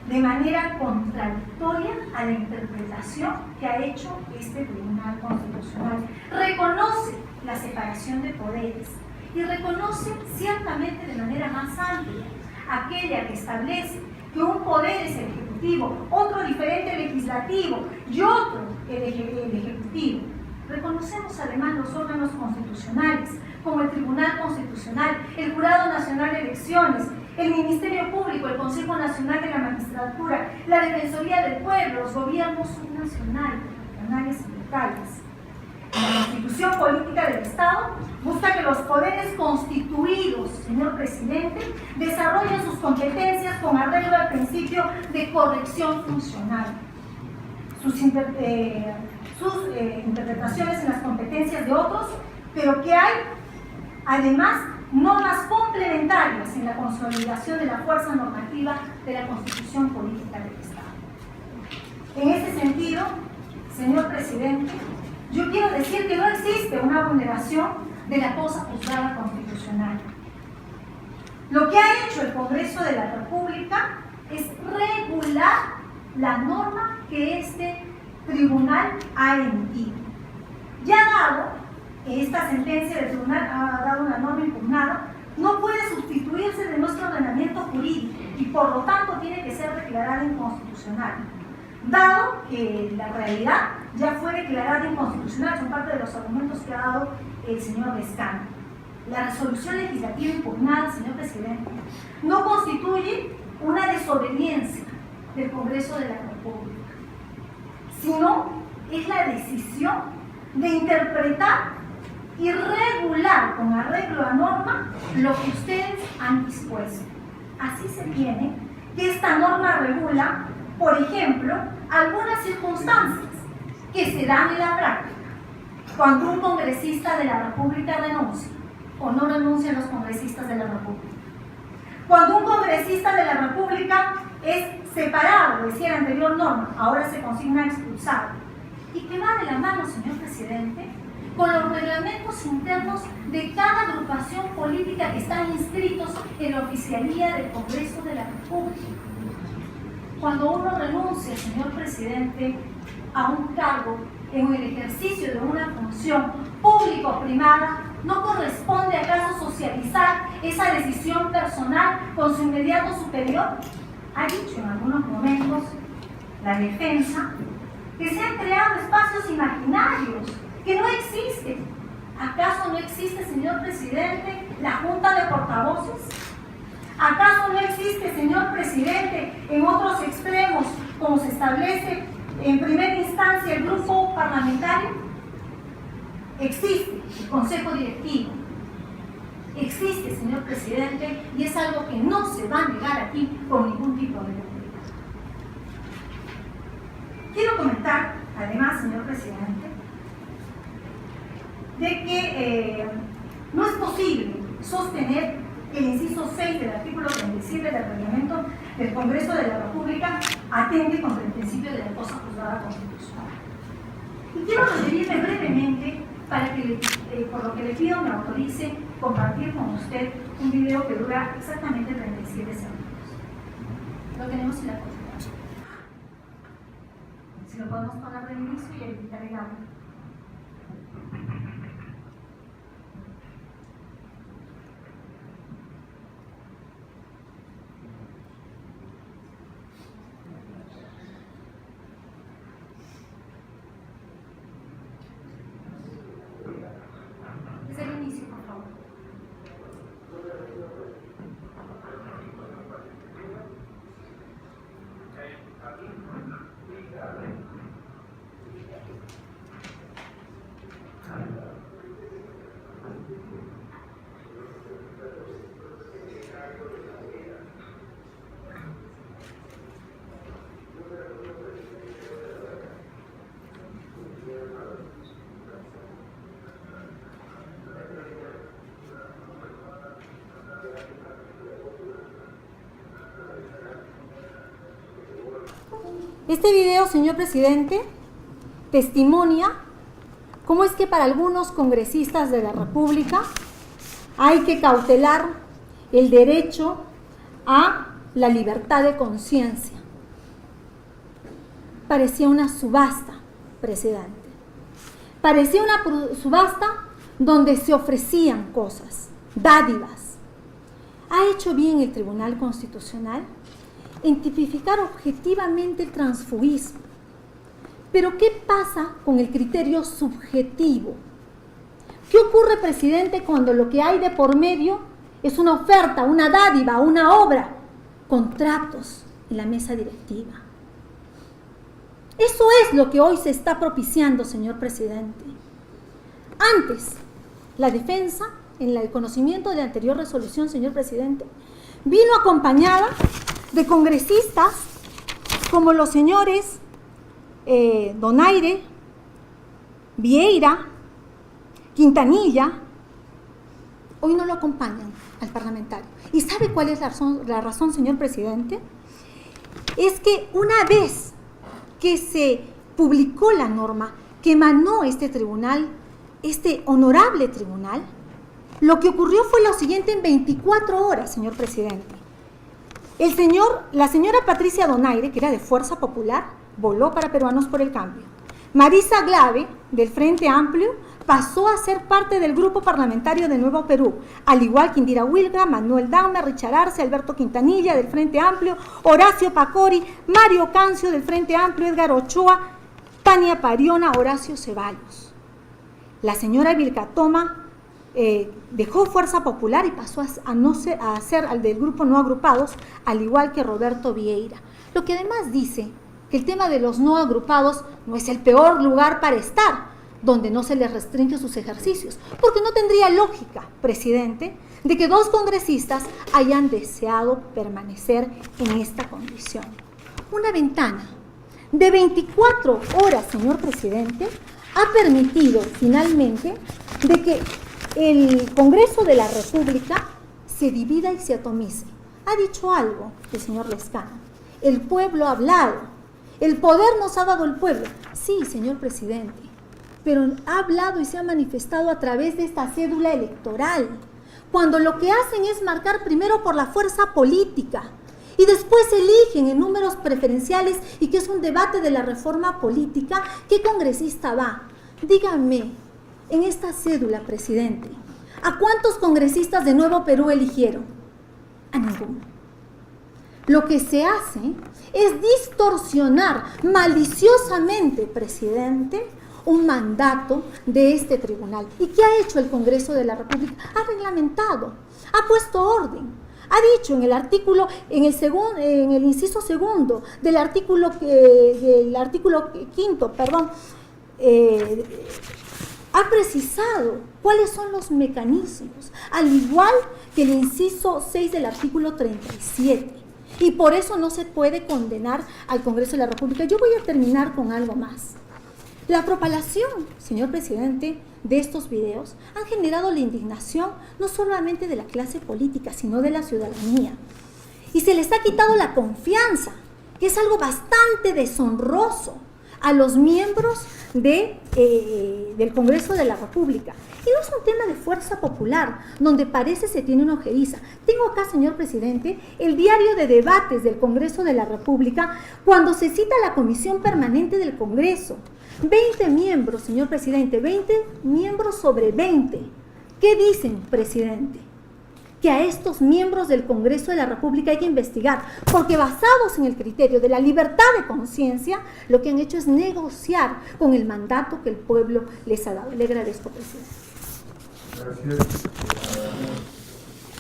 de manera contradictoria a la interpretación que ha hecho este Tribunal Constitucional. Reconoce la separación de poderes y reconoce ciertamente de manera más amplia aquella que establece que un poder es el Ejecutivo, otro diferente el Legislativo y otro el Ejecutivo. Reconocemos además los órganos constitucionales, como el Tribunal Constitucional, el Jurado Nacional de Elecciones, el Ministerio Público, el Consejo Nacional de la Magistratura, la Defensoría del Pueblo, los gobiernos subnacionales, regionales y locales. La Constitución Política del Estado busca que los poderes constituidos, señor presidente, desarrollen sus competencias con arreglo al principio de corrección funcional. Sus interpretaciones en las competencias de otros, pero que hay además normas complementarias en la consolidación de la fuerza normativa de la Constitución Política del Estado. En ese sentido, señor presidente, yo quiero decir que no existe una vulneración de la cosa juzgada constitucional. Lo que ha hecho el Congreso de la República es regular la norma que este tribunal ha emitido. Ya dado que esta sentencia del tribunal ha dado una norma impugnada, no puede sustituirse de nuestro ordenamiento jurídico y por lo tanto tiene que ser declarada inconstitucional. Dado que la realidad ya fue declarada inconstitucional, son parte de los argumentos que ha dado el señor Lescano. La resolución legislativa impugnada, señor presidente, no constituye una desobediencia del Congreso de la República, sino es la decisión de interpretar y regular con arreglo a norma lo que ustedes han dispuesto. Así se tiene que esta norma regula, por ejemplo, algunas circunstancias que se dan en la práctica cuando un congresista de la República renuncia o no renuncian los congresistas de la República. Cuando un congresista de la República es separado, decía la anterior norma, ahora se consigna expulsado. Y que va de la mano, señor presidente, con los reglamentos internos de cada agrupación política que están inscritos en la oficialía del Congreso de la República. Cuando uno renuncia, señor presidente, a un cargo en el ejercicio de una función pública o privada, ¿no corresponde acaso socializar esa decisión personal con su inmediato superior? Ha dicho en algunos momentos la defensa que se han creado espacios imaginarios que no existen. ¿Acaso no existe, señor presidente, la Junta de Portavoces? ¿Acaso no existe, señor presidente, en otros extremos, como se establece en primera instancia el grupo parlamentario? Existe el Consejo Directivo. Existe, señor presidente, y es algo que no se va a negar aquí con ningún tipo de duda. Quiero comentar, además, señor presidente, de que no es posible sostener que el inciso 6 del artículo 37 del reglamento del Congreso de la República atende contra el principio de la cosa juzgada constitucional. Y quiero referirme brevemente para que, por lo que le pido, me autorice compartir con usted un video que dura exactamente 37 segundos. Lo tenemos en la computadora. Si lo podemos poner de inicio y editar el audio. Este video, señor presidente, testimonia cómo es que para algunos congresistas de la República hay que cautelar el derecho a la libertad de conciencia. Parecía una subasta, presidente. Parecía una subasta donde se ofrecían cosas, dádivas. ¿Ha hecho bien el Tribunal Constitucional en tipificar objetivamente el transfugismo? Pero ¿qué pasa con el criterio subjetivo? ¿Qué ocurre, presidente, cuando lo que hay de por medio es una oferta, una dádiva, una obra, contratos en la mesa directiva? Eso es lo que hoy se está propiciando, señor presidente. Antes, la defensa, en el conocimiento de la anterior resolución, señor presidente, vino acompañada de congresistas como los señores Donaire, Vieira, Quintanilla. Hoy no lo acompañan al parlamentario. ¿Y sabe cuál es la razón, señor presidente? Es que una vez que se publicó la norma que emanó este tribunal, este honorable tribunal, lo que ocurrió fue lo siguiente en 24 horas, señor presidente. La señora Patricia Donaire, que era de Fuerza Popular, voló para Peruanos por el Cambio. Marisa Glave, del Frente Amplio, pasó a ser parte del grupo parlamentario de Nuevo Perú, al igual que Indira Wilga, Manuel Dahmer, Richard Arce, Alberto Quintanilla, del Frente Amplio, Horacio Pacori, Mario Cancio, del Frente Amplio, Edgar Ochoa, Tania Pariona, Horacio Ceballos. La señora Vilcatoma dejó Fuerza Popular y pasó a ser al del grupo No Agrupados, al igual que Roberto Vieira. Lo que además dice que el tema de los no agrupados no es el peor lugar para estar, donde no se les restringe sus ejercicios, porque no tendría lógica, presidente, de que dos congresistas hayan deseado permanecer en esta condición. Una ventana de 24 horas, señor presidente, ha permitido finalmente de que el Congreso de la República se divida y se atomice. Ha dicho algo el señor Lescano. El pueblo ha hablado. El poder nos ha dado el pueblo. Sí, señor presidente, pero ha hablado y se ha manifestado a través de esta cédula electoral, cuando lo que hacen es marcar primero por la fuerza política y después eligen en números preferenciales, y que es un debate de la reforma política, ¿qué congresista va? Dígame, en esta cédula, presidente, ¿a cuántos congresistas de Nuevo Perú eligieron? A ninguno. Lo que se hace es distorsionar maliciosamente, presidente, un mandato de este tribunal. ¿Y qué ha hecho el Congreso de la República? Ha reglamentado, ha puesto orden, ha dicho en el artículo, en el inciso segundo del artículo quinto, ha precisado cuáles son los mecanismos, al igual que el inciso 6 del artículo 37. Y por eso no se puede condenar al Congreso de la República. Yo voy a terminar con algo más. La propalación, señor presidente, de estos videos han generado la indignación no solamente de la clase política, sino de la ciudadanía. Y se les ha quitado la confianza, que es algo bastante deshonroso, a los miembros del Congreso de la República. Y no es un tema de fuerza popular, donde parece se tiene una ojeriza. Tengo acá, señor presidente, el diario de debates del Congreso de la República, cuando se cita la Comisión Permanente del Congreso. 20 miembros, señor presidente, 20 miembros sobre 20. ¿Qué dicen, presidente? Que a estos miembros del Congreso de la República hay que investigar, porque basados en el criterio de la libertad de conciencia, lo que han hecho es negociar con el mandato que el pueblo les ha dado. Le agradezco, presidente. Gracias.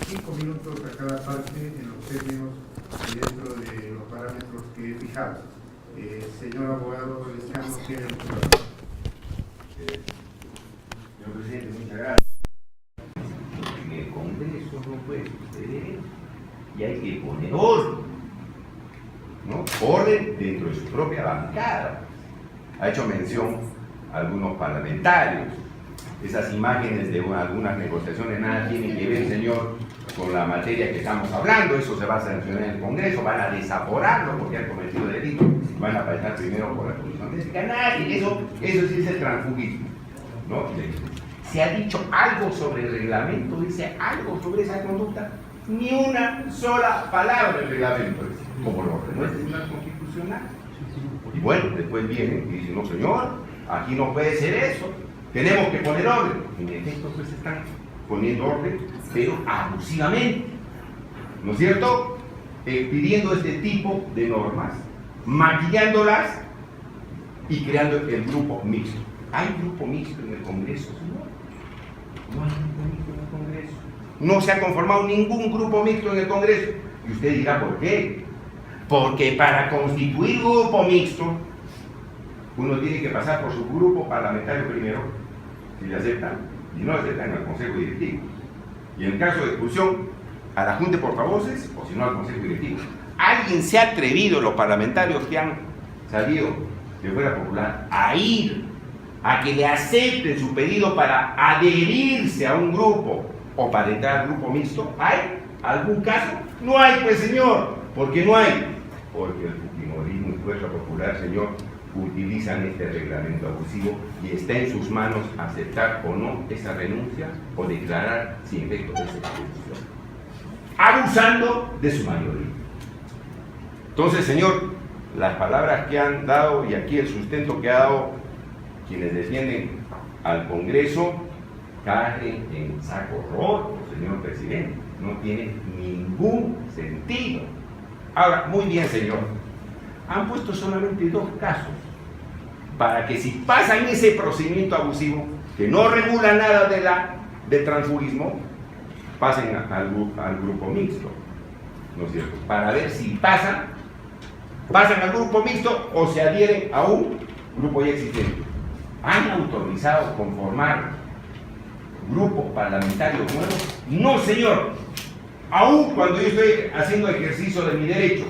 5 minutos a cada parte en los términos y dentro de los parámetros que he fijado. Señor abogado Lescano, tiene el turno. Señor presidente, muchas gracias. En el Congreso no puede suceder y hay que poner orden, ¿no? Orden dentro de su propia bancada. Ha hecho mención a algunos parlamentarios. Esas imágenes de algunas negociaciones nada tienen que ver, señor con la materia que estamos hablando, eso se va a sancionar en el Congreso, van a desaforarlo porque han cometido delito, van a pasar primero por la Comisión de Ética. Nadie, eso sí es el transfugismo, ¿no? ¿Se ha dicho algo sobre el reglamento? ¿Dice algo sobre esa conducta? Ni una sola palabra del reglamento, como lo ordenó el Tribunal Constitucional. Y bueno, después vienen y dicen, no señor, aquí no puede ser eso, tenemos que poner orden. En efecto, pues están poniendo orden, pero abusivamente, ¿no es cierto? Pidiendo este tipo de normas, maquillándolas y creando el grupo mixto. ¿Hay grupo mixto en el Congreso, señor? No hay grupo mixto en el Congreso. No se ha conformado ningún grupo mixto en el Congreso. Y usted dirá, ¿por qué? Porque para constituir grupo mixto, uno tiene que pasar por su grupo parlamentario primero, si le aceptan, y no le aceptan al Consejo Directivo. Y en el caso de expulsión, a la Junta de Portavoces, o si no al Consejo Directivo. ¿Alguien se ha atrevido, los parlamentarios que han salido de Fuerza Popular, a ir a que le acepten su pedido para adherirse a un grupo o para entrar al grupo mixto? ¿Hay algún caso? No hay, pues señor. ¿Por qué no hay? Porque el fujimorismo y Fuerza Popular, señor, utilizan este reglamento abusivo y está en sus manos aceptar o no esa renuncia o declarar sin efecto esa expulsión, abusando de su mayoría. Entonces, señor, las palabras que han dado y aquí el sustento que ha dado quienes defienden al Congreso caen en saco roto, señor presidente. No tiene ningún sentido. Ahora, muy bien, señor. Han puesto solamente 2 casos para que si pasan ese procedimiento abusivo, que no regula nada del transfugismo, pasen al grupo mixto, ¿no es cierto? Para ver si pasan al grupo mixto o se adhieren a un grupo ya existente. ¿Han autorizado conformar grupos parlamentarios nuevos? No, señor. Aún cuando yo estoy haciendo ejercicio de mi derecho,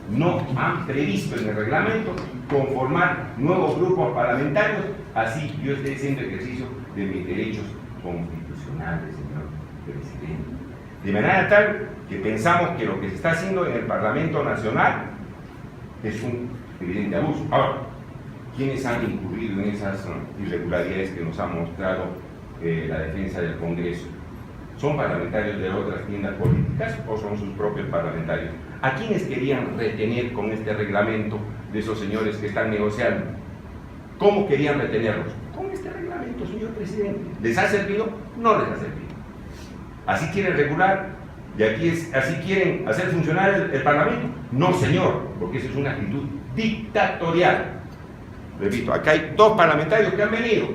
no han previsto en el reglamento conformar nuevos grupos parlamentarios, así yo estoy haciendo ejercicio de mis derechos constitucionales, señor presidente. De manera tal que pensamos que lo que se está haciendo en el Parlamento Nacional es un evidente abuso. Ahora, ¿quiénes han incurrido en esas irregularidades que nos ha mostrado la defensa del Congreso? ¿Son parlamentarios de otras tiendas políticas o son sus propios parlamentarios? ¿A quiénes querían retener con este reglamento de esos señores que están negociando? ¿Cómo querían retenerlos? Con este reglamento, señor presidente. ¿Les ha servido? No les ha servido. ¿Así quieren regular? ¿Y así quieren hacer funcionar el Parlamento? No, señor, porque eso es una actitud dictatorial. Repito, acá hay 2 parlamentarios que han venido,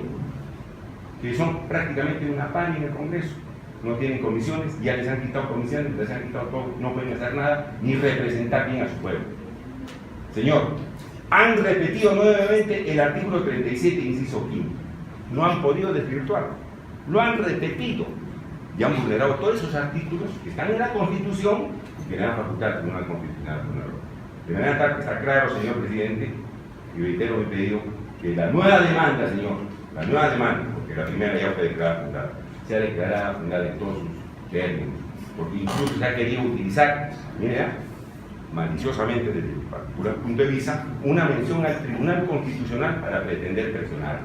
que son prácticamente una pan en el Congreso. No tienen comisiones, ya les han quitado comisiones, les han quitado todo, no pueden hacer nada, ni representar bien a su pueblo. Señor, han repetido nuevamente el artículo 37, inciso 5. No han podido desvirtuarlo, lo han repetido y han vulnerado todos esos artículos que están en la Constitución y que le dan facultad al Tribunal Constitucional. De manera tal que está claro, señor presidente, y reitero mi pedido, que la nueva demanda, señor, la nueva demanda, porque la primera ya fue declarada fundada, sea declarada fundada en todos sus términos, porque incluso se ha querido utilizar, mira, maliciosamente desde el particular punto de vista, una mención al Tribunal Constitucional para pretender presionar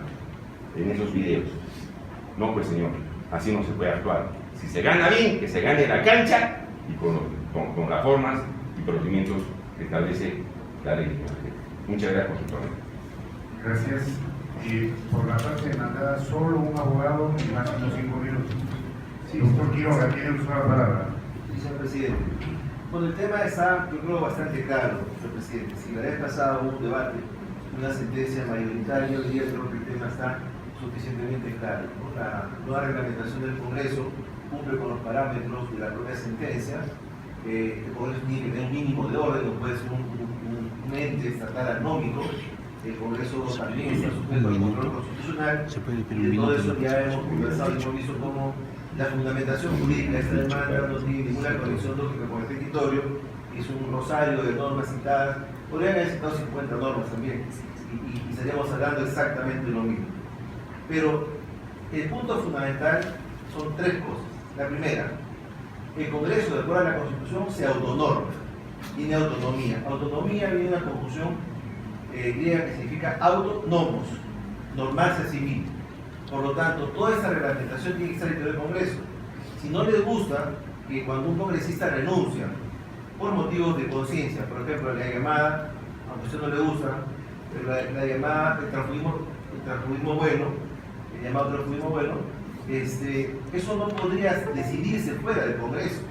en esos videos. No, pues señor, así no se puede actuar. Si se gana bien, que se gane la cancha y con las formas y procedimientos que establece la ley. Muchas gracias por su turno. Gracias. Por la parte demandada, solo un abogado y máximo 5 minutos. Sí, Doctor Quiroga, tiene usted la palabra. Sí, señor presidente. Bueno, el tema está, yo creo, bastante claro, señor presidente. Si la vez pasada hubo un debate, una sentencia mayoritaria, hoy día creo que el tema está suficientemente claro, ¿no? La nueva reglamentación del Congreso cumple con los parámetros de la propia sentencia. El Congreso tiene que tener un mínimo de orden, no puede ser un ente estatal anómico. El Congreso también está sujeto al control constitucional. Y de todo eso ya hemos conversado y hemos visto cómo la fundamentación jurídica de esta demanda no tiene ninguna conexión lógica con el territorio. Es un rosario de normas citadas. Podrían haber citado 50 normas también y estaríamos hablando exactamente de lo mismo. Pero el punto fundamental son 3 cosas. La primera, El Congreso, de acuerdo a la Constitución, se autonorma, tiene autonomía. Autonomía viene de una conjunción griega que significa autonomos, normarse a sí mismo. Por lo tanto, toda esa reglamentación tiene que estar dentro del Congreso. Si no les gusta que cuando un congresista renuncia por motivos de conciencia, por ejemplo, la llamada, aunque a usted no le gusta, la llamada, el transfugismo bueno, el llamado transfugismo bueno, eso no podría decidirse fuera del Congreso.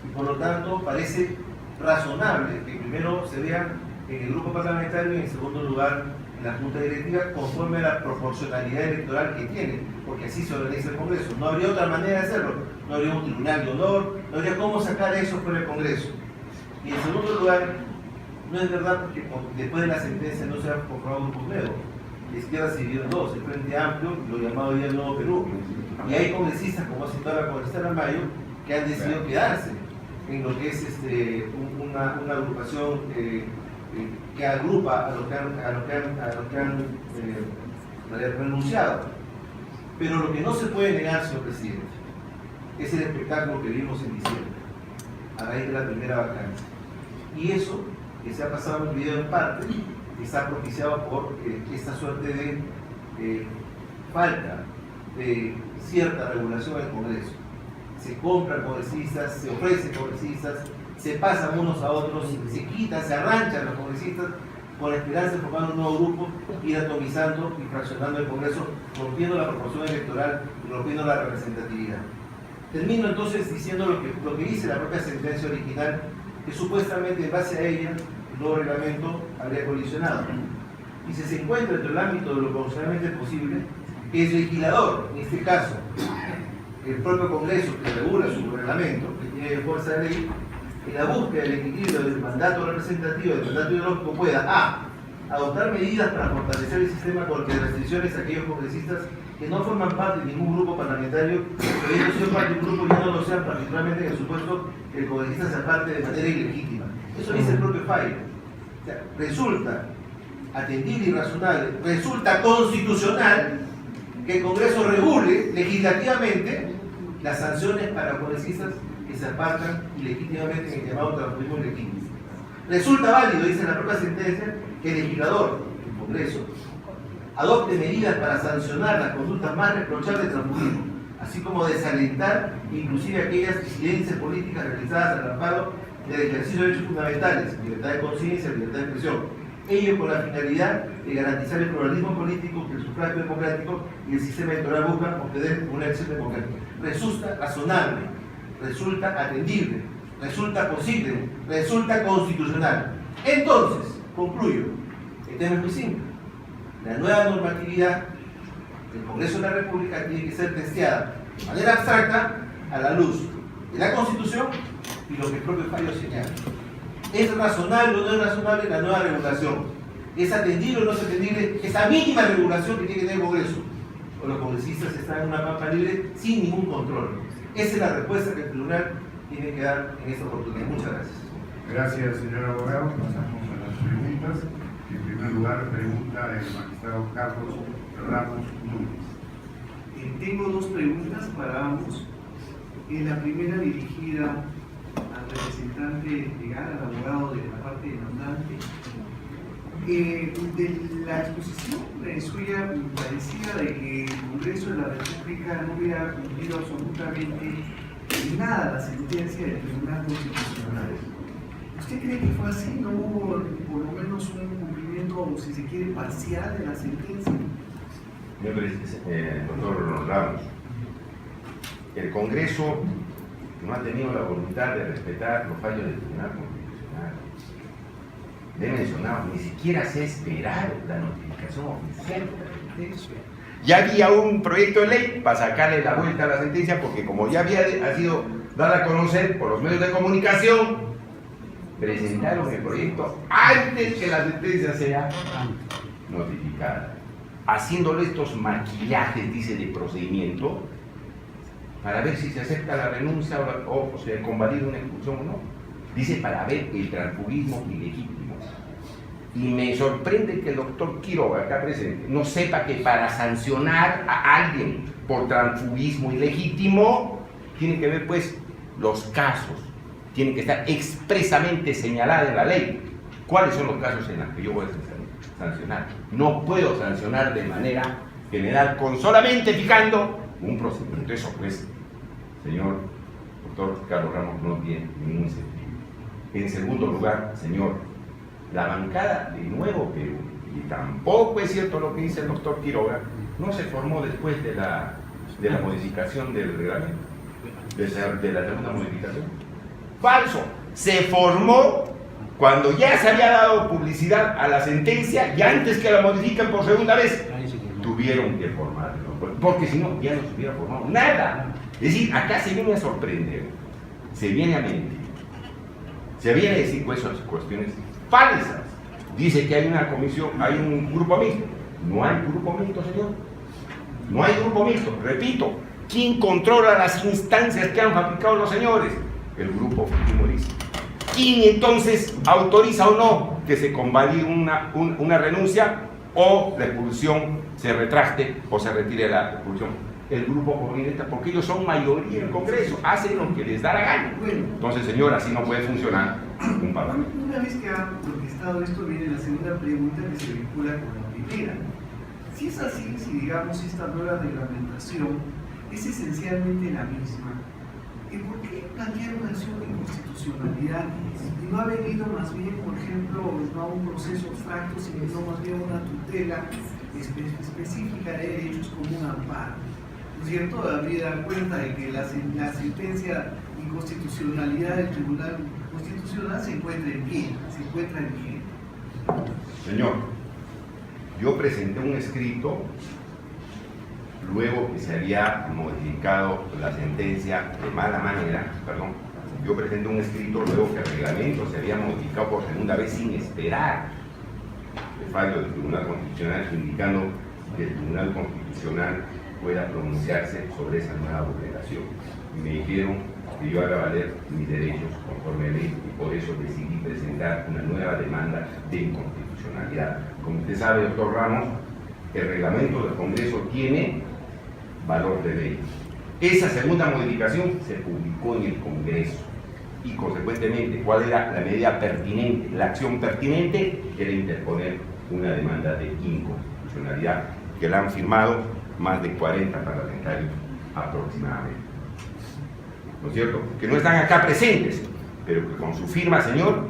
Y por lo tanto, parece razonable que primero se vea en el grupo parlamentario y en segundo lugar en la Junta Directiva conforme a la proporcionalidad electoral que tiene, porque así se organiza el Congreso. No habría otra manera de hacerlo, no habría un tribunal de honor, no habría cómo sacar eso fuera del Congreso. Y en segundo lugar, no es verdad porque después de la sentencia no se ha conformado un grupo nuevo. La izquierda se dividió en dos, el Frente Amplio y lo llamado hoy el Nuevo Perú. Y hay congresistas, como ha citado la congresista Mayo, que han decidido quedarse en lo que es una agrupación que agrupa a los que han renunciado. Pero lo que no se puede negar, señor presidente, es el espectáculo que vimos en diciembre, a raíz de la primera vacancia. Y eso, que se ha pasado en el video en parte, está propiciado por esta suerte de falta de cierta regulación del Congreso. Se compran congresistas, se ofrecen congresistas, se pasan unos a otros, se quitan, se arranchan los congresistas con la esperanza de formar un nuevo grupo, ir atomizando y fraccionando el Congreso, rompiendo la proporción electoral y rompiendo la representatividad. Termino entonces diciendo lo que dice la propia sentencia original, que supuestamente en base a ella el nuevo reglamento habría colisionado. Y si se encuentra dentro del ámbito de lo constitucionalmente posible, que es legislador, en este caso, el propio Congreso que regula su reglamento, que tiene fuerza de ley, en la búsqueda del equilibrio del mandato representativo y del mandato ideológico pueda a. Adoptar medidas para fortalecer el sistema con restricciones a aquellos congresistas que no forman parte de ningún grupo parlamentario, pero ellos son parte de un grupo y ya no lo sean, particularmente en el supuesto que el congresista sea parte de manera ilegítima. Eso dice el propio fallo. O sea, resulta atendible y razonable, resulta constitucional que el Congreso regule legislativamente las sanciones para congresistas que se apartan ilegítimamente en el llamado transfugismo ilegítimo. Resulta válido, dice la propia sentencia, que el legislador, el Congreso, adopte medidas para sancionar las conductas más reprochables del transfugismo, así como desalentar inclusive aquellas disidencias políticas realizadas al amparo del ejercicio de derechos fundamentales, libertad de conciencia, libertad de expresión. Ello con la finalidad de garantizar el pluralismo político que el sufragio democrático y el sistema electoral buscan obtener una elección democrática. Resulta razonable, resulta atendible, resulta posible, resulta constitucional. Entonces, concluyo, el tema es muy simple. La nueva normatividad del Congreso de la República tiene que ser testeada de manera abstracta a la luz de la Constitución y lo que el propio fallo señala. ¿Es razonable o no es razonable la nueva regulación? ¿Es atendible o no es atendible esa mínima regulación que tiene que tener el Congreso? O los congresistas están en una pampa libre sin ningún control. Esa es la respuesta que el tribunal tiene que dar en esta oportunidad. Muchas gracias. Gracias, señor abogado. Pasamos a las preguntas. En primer lugar, pregunta el magistrado Carlos Ramos Núñez. Tengo dos preguntas para ambos. La primera dirigida al representante legal, al abogado de la parte demandante. De la exposición suya parecía de que el Congreso de la República no hubiera cumplido absolutamente nada la sentencia del Tribunal Constitucional. ¿Usted cree que fue así? ¿No hubo por lo menos un cumplimiento, si se quiere, parcial de la sentencia? Doctor Ramos, el Congreso no ha tenido la voluntad de respetar los fallos del Tribunal Constitucional. Le he mencionado, ni siquiera se ha esperado la notificación oficial de la sentencia. Ya había un proyecto de ley para sacarle la vuelta a la sentencia, porque como ya ha sido dada a conocer por los medios de comunicación, presentaron el proyecto antes que la sentencia sea notificada, haciéndole estos maquillajes, dice, de procedimiento, para ver si se acepta la renuncia o se convalida una expulsión o no. Dice, para ver el transfugismo ilegítimo. Y me sorprende que el doctor Quiroga, acá presente, no sepa que para sancionar a alguien por transfugismo ilegítimo, tiene que ver, pues, los casos tienen que estar expresamente señalados en la ley. ¿Cuáles son los casos en los que yo voy a sancionar? No puedo sancionar de manera general con solamente fijando un procedimiento. Eso pues, señor doctor Carlos Ramos, no tiene ningún sentido. En segundo lugar, señor, la bancada de Nuevo Perú, y tampoco es cierto lo que dice el doctor Quiroga, no se formó después de la modificación del reglamento, de la segunda modificación. Falso. Se formó cuando ya se había dado publicidad a la sentencia y antes que la modifiquen por segunda vez, tuvieron que formarlo, porque si no, ya no se hubiera formado nada. Es decir, acá se viene a sorprender, se viene a mentir, se viene a decir esas cuestiones falsas. Dice que hay una comisión, hay un grupo mixto. No hay grupo mixto, señor. No hay grupo mixto. Repito, ¿quién controla las instancias que han fabricado los señores? El grupo fujimorista. ¿Quién entonces autoriza o no que se convalide una renuncia o la expulsión se retracte o se retire la expulsión? El grupo comunista, porque ellos son mayoría en el Congreso, hacen lo que les da la gana. Entonces, señor, así no puede funcionar un parlamento. Una vez que ha orquestado esto, viene la segunda pregunta que se vincula con la primera. Si es así, si digamos esta nueva reglamentación es esencialmente la misma, ¿por qué plantear una acción de inconstitucionalidad y no ha venido más bien, por ejemplo, no a un proceso abstracto, sino más bien a una tutela específica de derechos como un amparo? ¿No es cierto? Habida cuenta de que la sentencia de inconstitucionalidad del Tribunal Constitucional se encuentra en pie, Señor, yo presenté un escrito luego que se había modificado la sentencia de mala manera, perdón, yo presenté un escrito luego que el reglamento se había modificado por segunda vez sin esperar el fallo del Tribunal Constitucional, indicando que el Tribunal Constitucional pueda pronunciarse sobre esa nueva vulneración. Me dijeron que yo haga valer mis derechos conforme a ley y por eso decidí presentar una nueva demanda de inconstitucionalidad. Como usted sabe, doctor Ramos, el reglamento del Congreso tiene valor de ley. Esa segunda modificación se publicó en el Congreso y consecuentemente, ¿cuál era la medida pertinente? La acción pertinente era interponer una demanda de inconstitucionalidad que la han firmado más de 40 parlamentarios aproximadamente. ¿No es cierto? Que no están acá presentes, pero que con su firma, señor,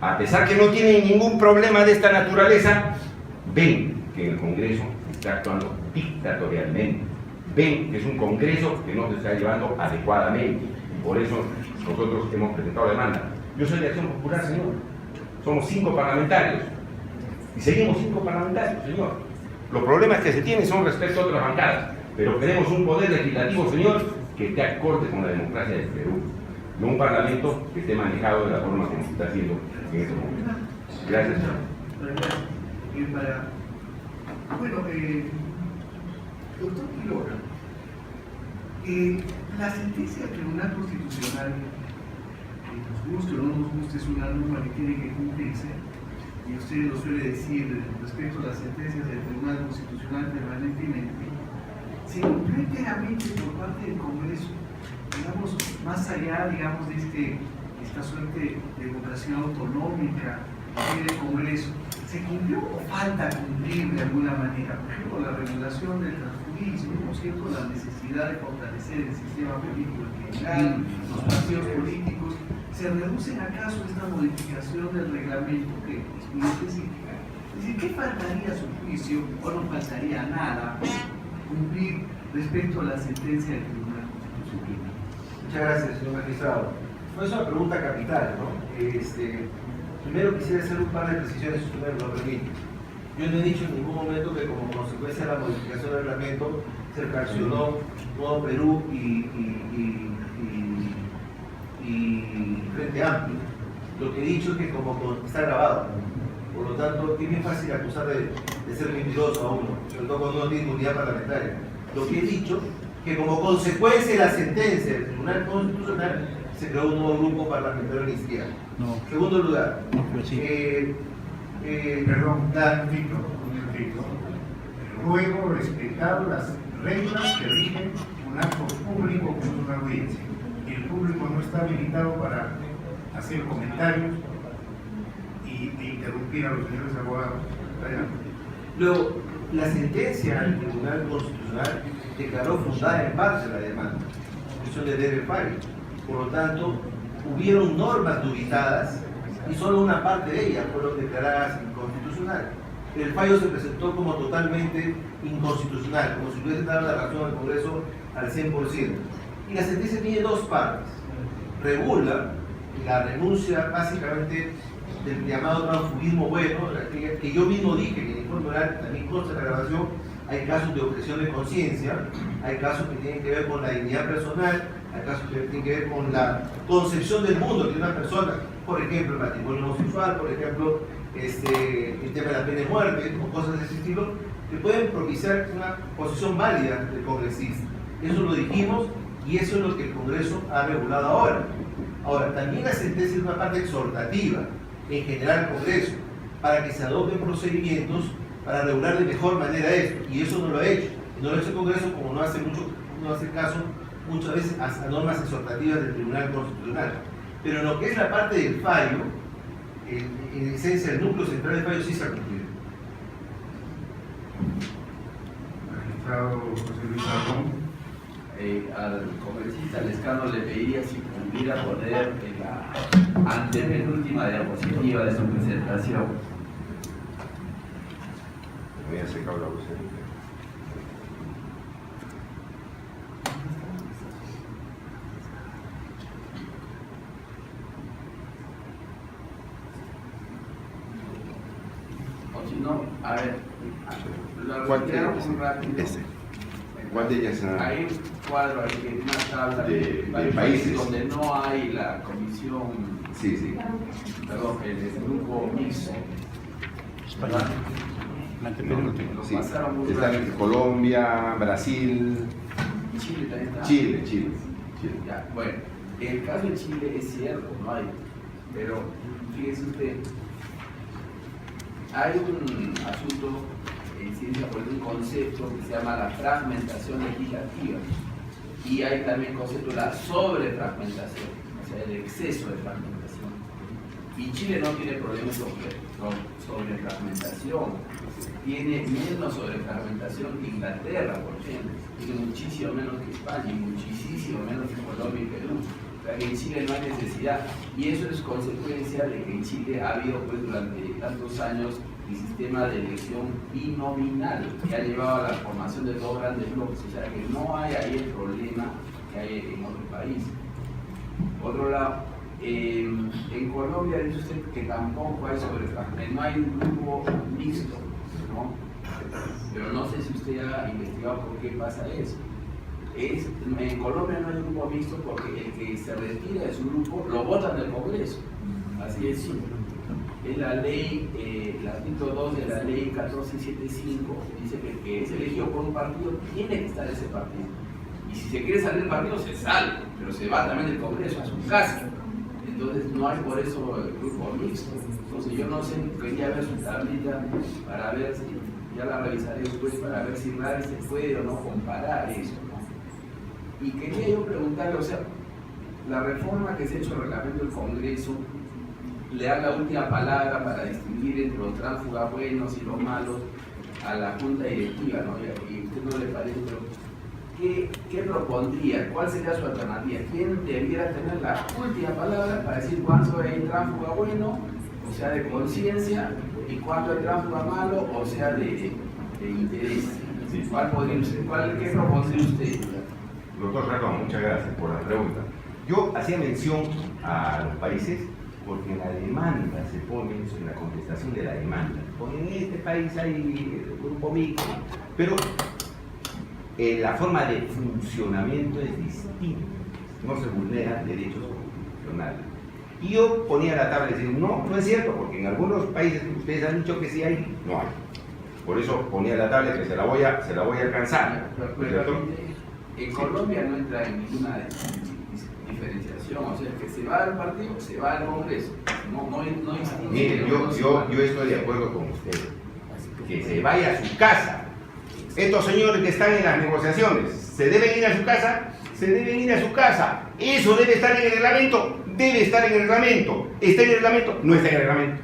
a pesar que no tienen ningún problema de esta naturaleza, ven que el Congreso está actuando dictatorialmente, ven que es un Congreso que no se está llevando adecuadamente, y por eso nosotros hemos presentado la demanda. Yo soy de Acción Popular, señor, somos 5 parlamentarios, y seguimos 5 parlamentarios, señor. Los problemas que se tienen son respecto a otras bancadas, pero queremos un poder legislativo, señor, que esté acorde con la democracia del Perú, no un parlamento que esté manejado de la forma como se está haciendo en este momento. Gracias, señor. Doctor Quiroga, la sentencia del Tribunal Constitucional, que nos guste o no nos guste, es una norma que tiene que cumplirse, y usted lo suele decir respecto a las sentencias del Tribunal Constitucional permanentemente, se cumplió enteramente por parte del Congreso, digamos, más allá, digamos, de esta suerte de vocación autonómica del Congreso. ¿Se cumplió o falta cumplir de alguna manera? Por ejemplo, la regulación del transfugismo, ¿no es cierto? La necesidad de fortalecer el sistema político en general, los partidos políticos. ¿Se reducen acaso esta modificación del reglamento que es muy específica? Es decir, ¿qué faltaría a su juicio o no faltaría nada cumplir respecto a la sentencia del Tribunal Constitucional? Muchas gracias, señor magistrado. No es una pregunta capital, ¿no? Primero quisiera hacer un par de precisiones, si usted me lo permite. Yo no he dicho en ningún momento que como consecuencia de la modificación del reglamento se fraccionó Nuevo Perú y Frente Amplio. Lo que he dicho es que como está grabado, por lo tanto es bien fácil acusar de ser mentiroso a uno, sobre todo cuando uno tiene inmunidad parlamentaria. Lo que he dicho que como consecuencia de la sentencia del Tribunal Constitucional se creó un nuevo grupo parlamentario de izquierda. No. Segundo lugar, No, pero sí. Perdón, un minutito. Ruego respetar las reglas que rigen un acto público como una audiencia. El público no está habilitado para hacer comentarios e interrumpir a los señores abogados. Adelante. Luego, la sentencia del Tribunal Constitucional declaró fundada en parte la demanda. Eso le debe fallo. Por lo tanto, hubieron normas dubitadas y solo una parte de ellas fueron declaradas inconstitucionales. El fallo se presentó como totalmente inconstitucional, como si hubiese dado la razón al Congreso al 100%. Y la sentencia tiene dos partes. Regula la renuncia básicamente del llamado transfugismo bueno, que yo mismo dije que en el informe oral también consta la grabación. Hay casos de objeción de conciencia, hay casos que tienen que ver con la dignidad personal, hay casos que tienen que ver con la concepción del mundo de una persona, por ejemplo, el matrimonio homosexual, por ejemplo, el tema de la pena de muerte, o cosas de ese estilo, que pueden propiciar una posición válida del congresista. Eso lo dijimos y eso es lo que el Congreso ha regulado ahora. Ahora, también la sentencia es una parte exhortativa en general al Congreso para que se adopten procedimientos para regular de mejor manera esto, y eso no lo ha hecho. No lo ha hecho el Congreso como no hace caso muchas veces a normas exhortativas del Tribunal Constitucional. Pero en lo que es la parte del fallo, en esencia el núcleo central del fallo sí se ha cumplido. Magistrado José Luis Aragón. Al congresista Lescano le pediría si pudiera poner en la antepenúltima diapositiva de su presentación. Me voy a secar la voz. O si no, a ver, lo ¿Cuál retiramos de muy rápido. este? ¿Cuál de ellas? Hay un cuadro ahí, que una tabla De varios países. donde no hay la comisión, Sí, sí. perdón, el grupo mixto. ¿Verdad? Lo Sí. pasaron muy Están rápido. Colombia, Brasil, Chile también está. Chile. Ya, bueno, el caso de Chile es cierto, no hay, pero fíjese usted, hay un asunto en ciencia política, un concepto que se llama la fragmentación legislativa, y hay también el concepto de la sobrefragmentación, o sea, el exceso de fragmentación. Y Chile no tiene problemas con sobrefragmentación, tiene menos sobrefragmentación que Inglaterra, por ejemplo, tiene muchísimo menos que España y muchísimo menos que Colombia y Perú. O sea que en Chile no hay necesidad, y eso es consecuencia de que en Chile ha habido pues durante tantos años el sistema de elección binominal que ha llevado a la formación de dos grandes bloques, o sea que no hay ahí el problema que hay en otros países. Por otro lado, en Colombia dice usted que tampoco hay sobrefragmentación, no hay un grupo mixto, ¿no? Pero no sé si usted ha investigado por qué pasa eso. En Colombia no hay un grupo mixto porque el que se retira de su grupo lo votan del Congreso, así es simple. Es la ley, el artículo 2 de la ley 1475 dice que el que es elegido por un partido tiene que estar en ese partido. Y si se quiere salir del partido, se sale, pero se va también del Congreso a su casa. Entonces no hay por eso el grupo mixto. Entonces yo no sé, quería ver su tablita para ver si, ya la revisaré después, para ver si realmente se puede o no comparar eso, ¿no? Y quería yo preguntarle, o sea, la reforma que se ha hecho al reglamento del Congreso le da la última palabra para distinguir entre los tránsfugas buenos y los malos a la junta directiva, ¿no? Y a usted no le parece, pero ¿qué propondría? ¿Cuál sería su alternativa? ¿Quién debiera tener la última palabra para decir cuándo hay tránsfuga bueno, o sea, de conciencia, y cuándo hay tránsfuga malo, o sea, de interés? ¿Cuál podría usted, qué propondría usted? Doctor Racón, muchas gracias por la pregunta. Yo hacía mención a los países porque en la demanda se pone, en la contestación de la demanda, porque en este país hay grupo mixto, pero la forma de funcionamiento es distinta, no se vulneran derechos constitucionales. Y yo ponía la tabla y decía, no es cierto, porque en algunos países que ustedes han dicho que sí hay, no hay. Por eso ponía la tabla que se la voy a alcanzar. En Colombia no entra en ninguna diferenciación, o sea, el que se va al partido, se va al Congreso. No distingue. Mire, yo estoy de acuerdo con usted, que se vaya a su casa. Estos señores que están en las negociaciones, ¿se deben ir a su casa? se deben ir a su casa. Eso debe estar en el reglamento, debe estar en el reglamento. ¿Está en el reglamento? No está en el reglamento.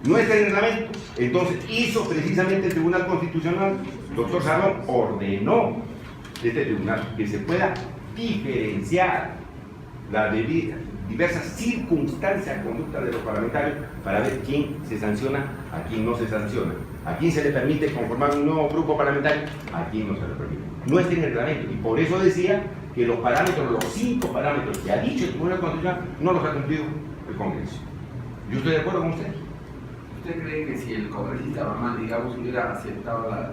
No está en el reglamento. Entonces hizo precisamente el Tribunal Constitucional, doctor Salón, ordenó este tribunal que se pueda diferenciar las diversas circunstancias, conducta de los parlamentarios para ver quién se sanciona, a quién no se sanciona, a quién se le permite conformar un nuevo grupo parlamentario, a quién no se le permite. No está en el reglamento y por eso decía que los parámetros, los 5 parámetros que ha dicho el Tribunal Constitucional, no los ha cumplido el Congreso. Yo estoy de acuerdo con usted. ¿Usted cree que si el congresista Mamani, digamos, hubiera aceptado las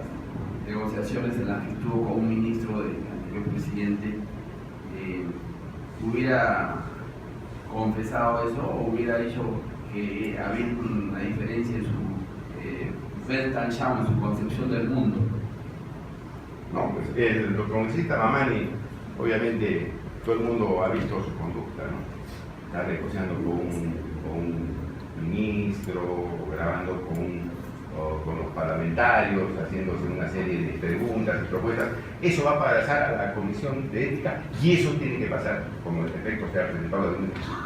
negociaciones en las que estuvo con un ministro del anterior presidente, hubiera confesado eso o hubiera dicho que había una diferencia en su Weltanschauung, en su concepción del mundo? No, pues el congresista Mamani, obviamente todo el mundo ha visto su conducta, ¿no? Está negociando con un ministro, grabando con los parlamentarios, haciéndose una serie de preguntas y propuestas. Eso va a pasar a la Comisión de Ética y eso tiene que pasar, como el efecto se ha presentado,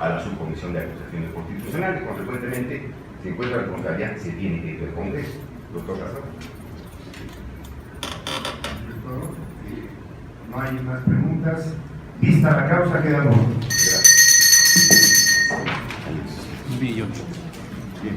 a la Subcomisión de Acusaciones Constitucionales. Consecuentemente, si encuentra responsabilidad, se tiene que ir al Congreso. Doctor Razón. No hay más preguntas. Vista la causa, quedamos. Gracias. Bien. Bien.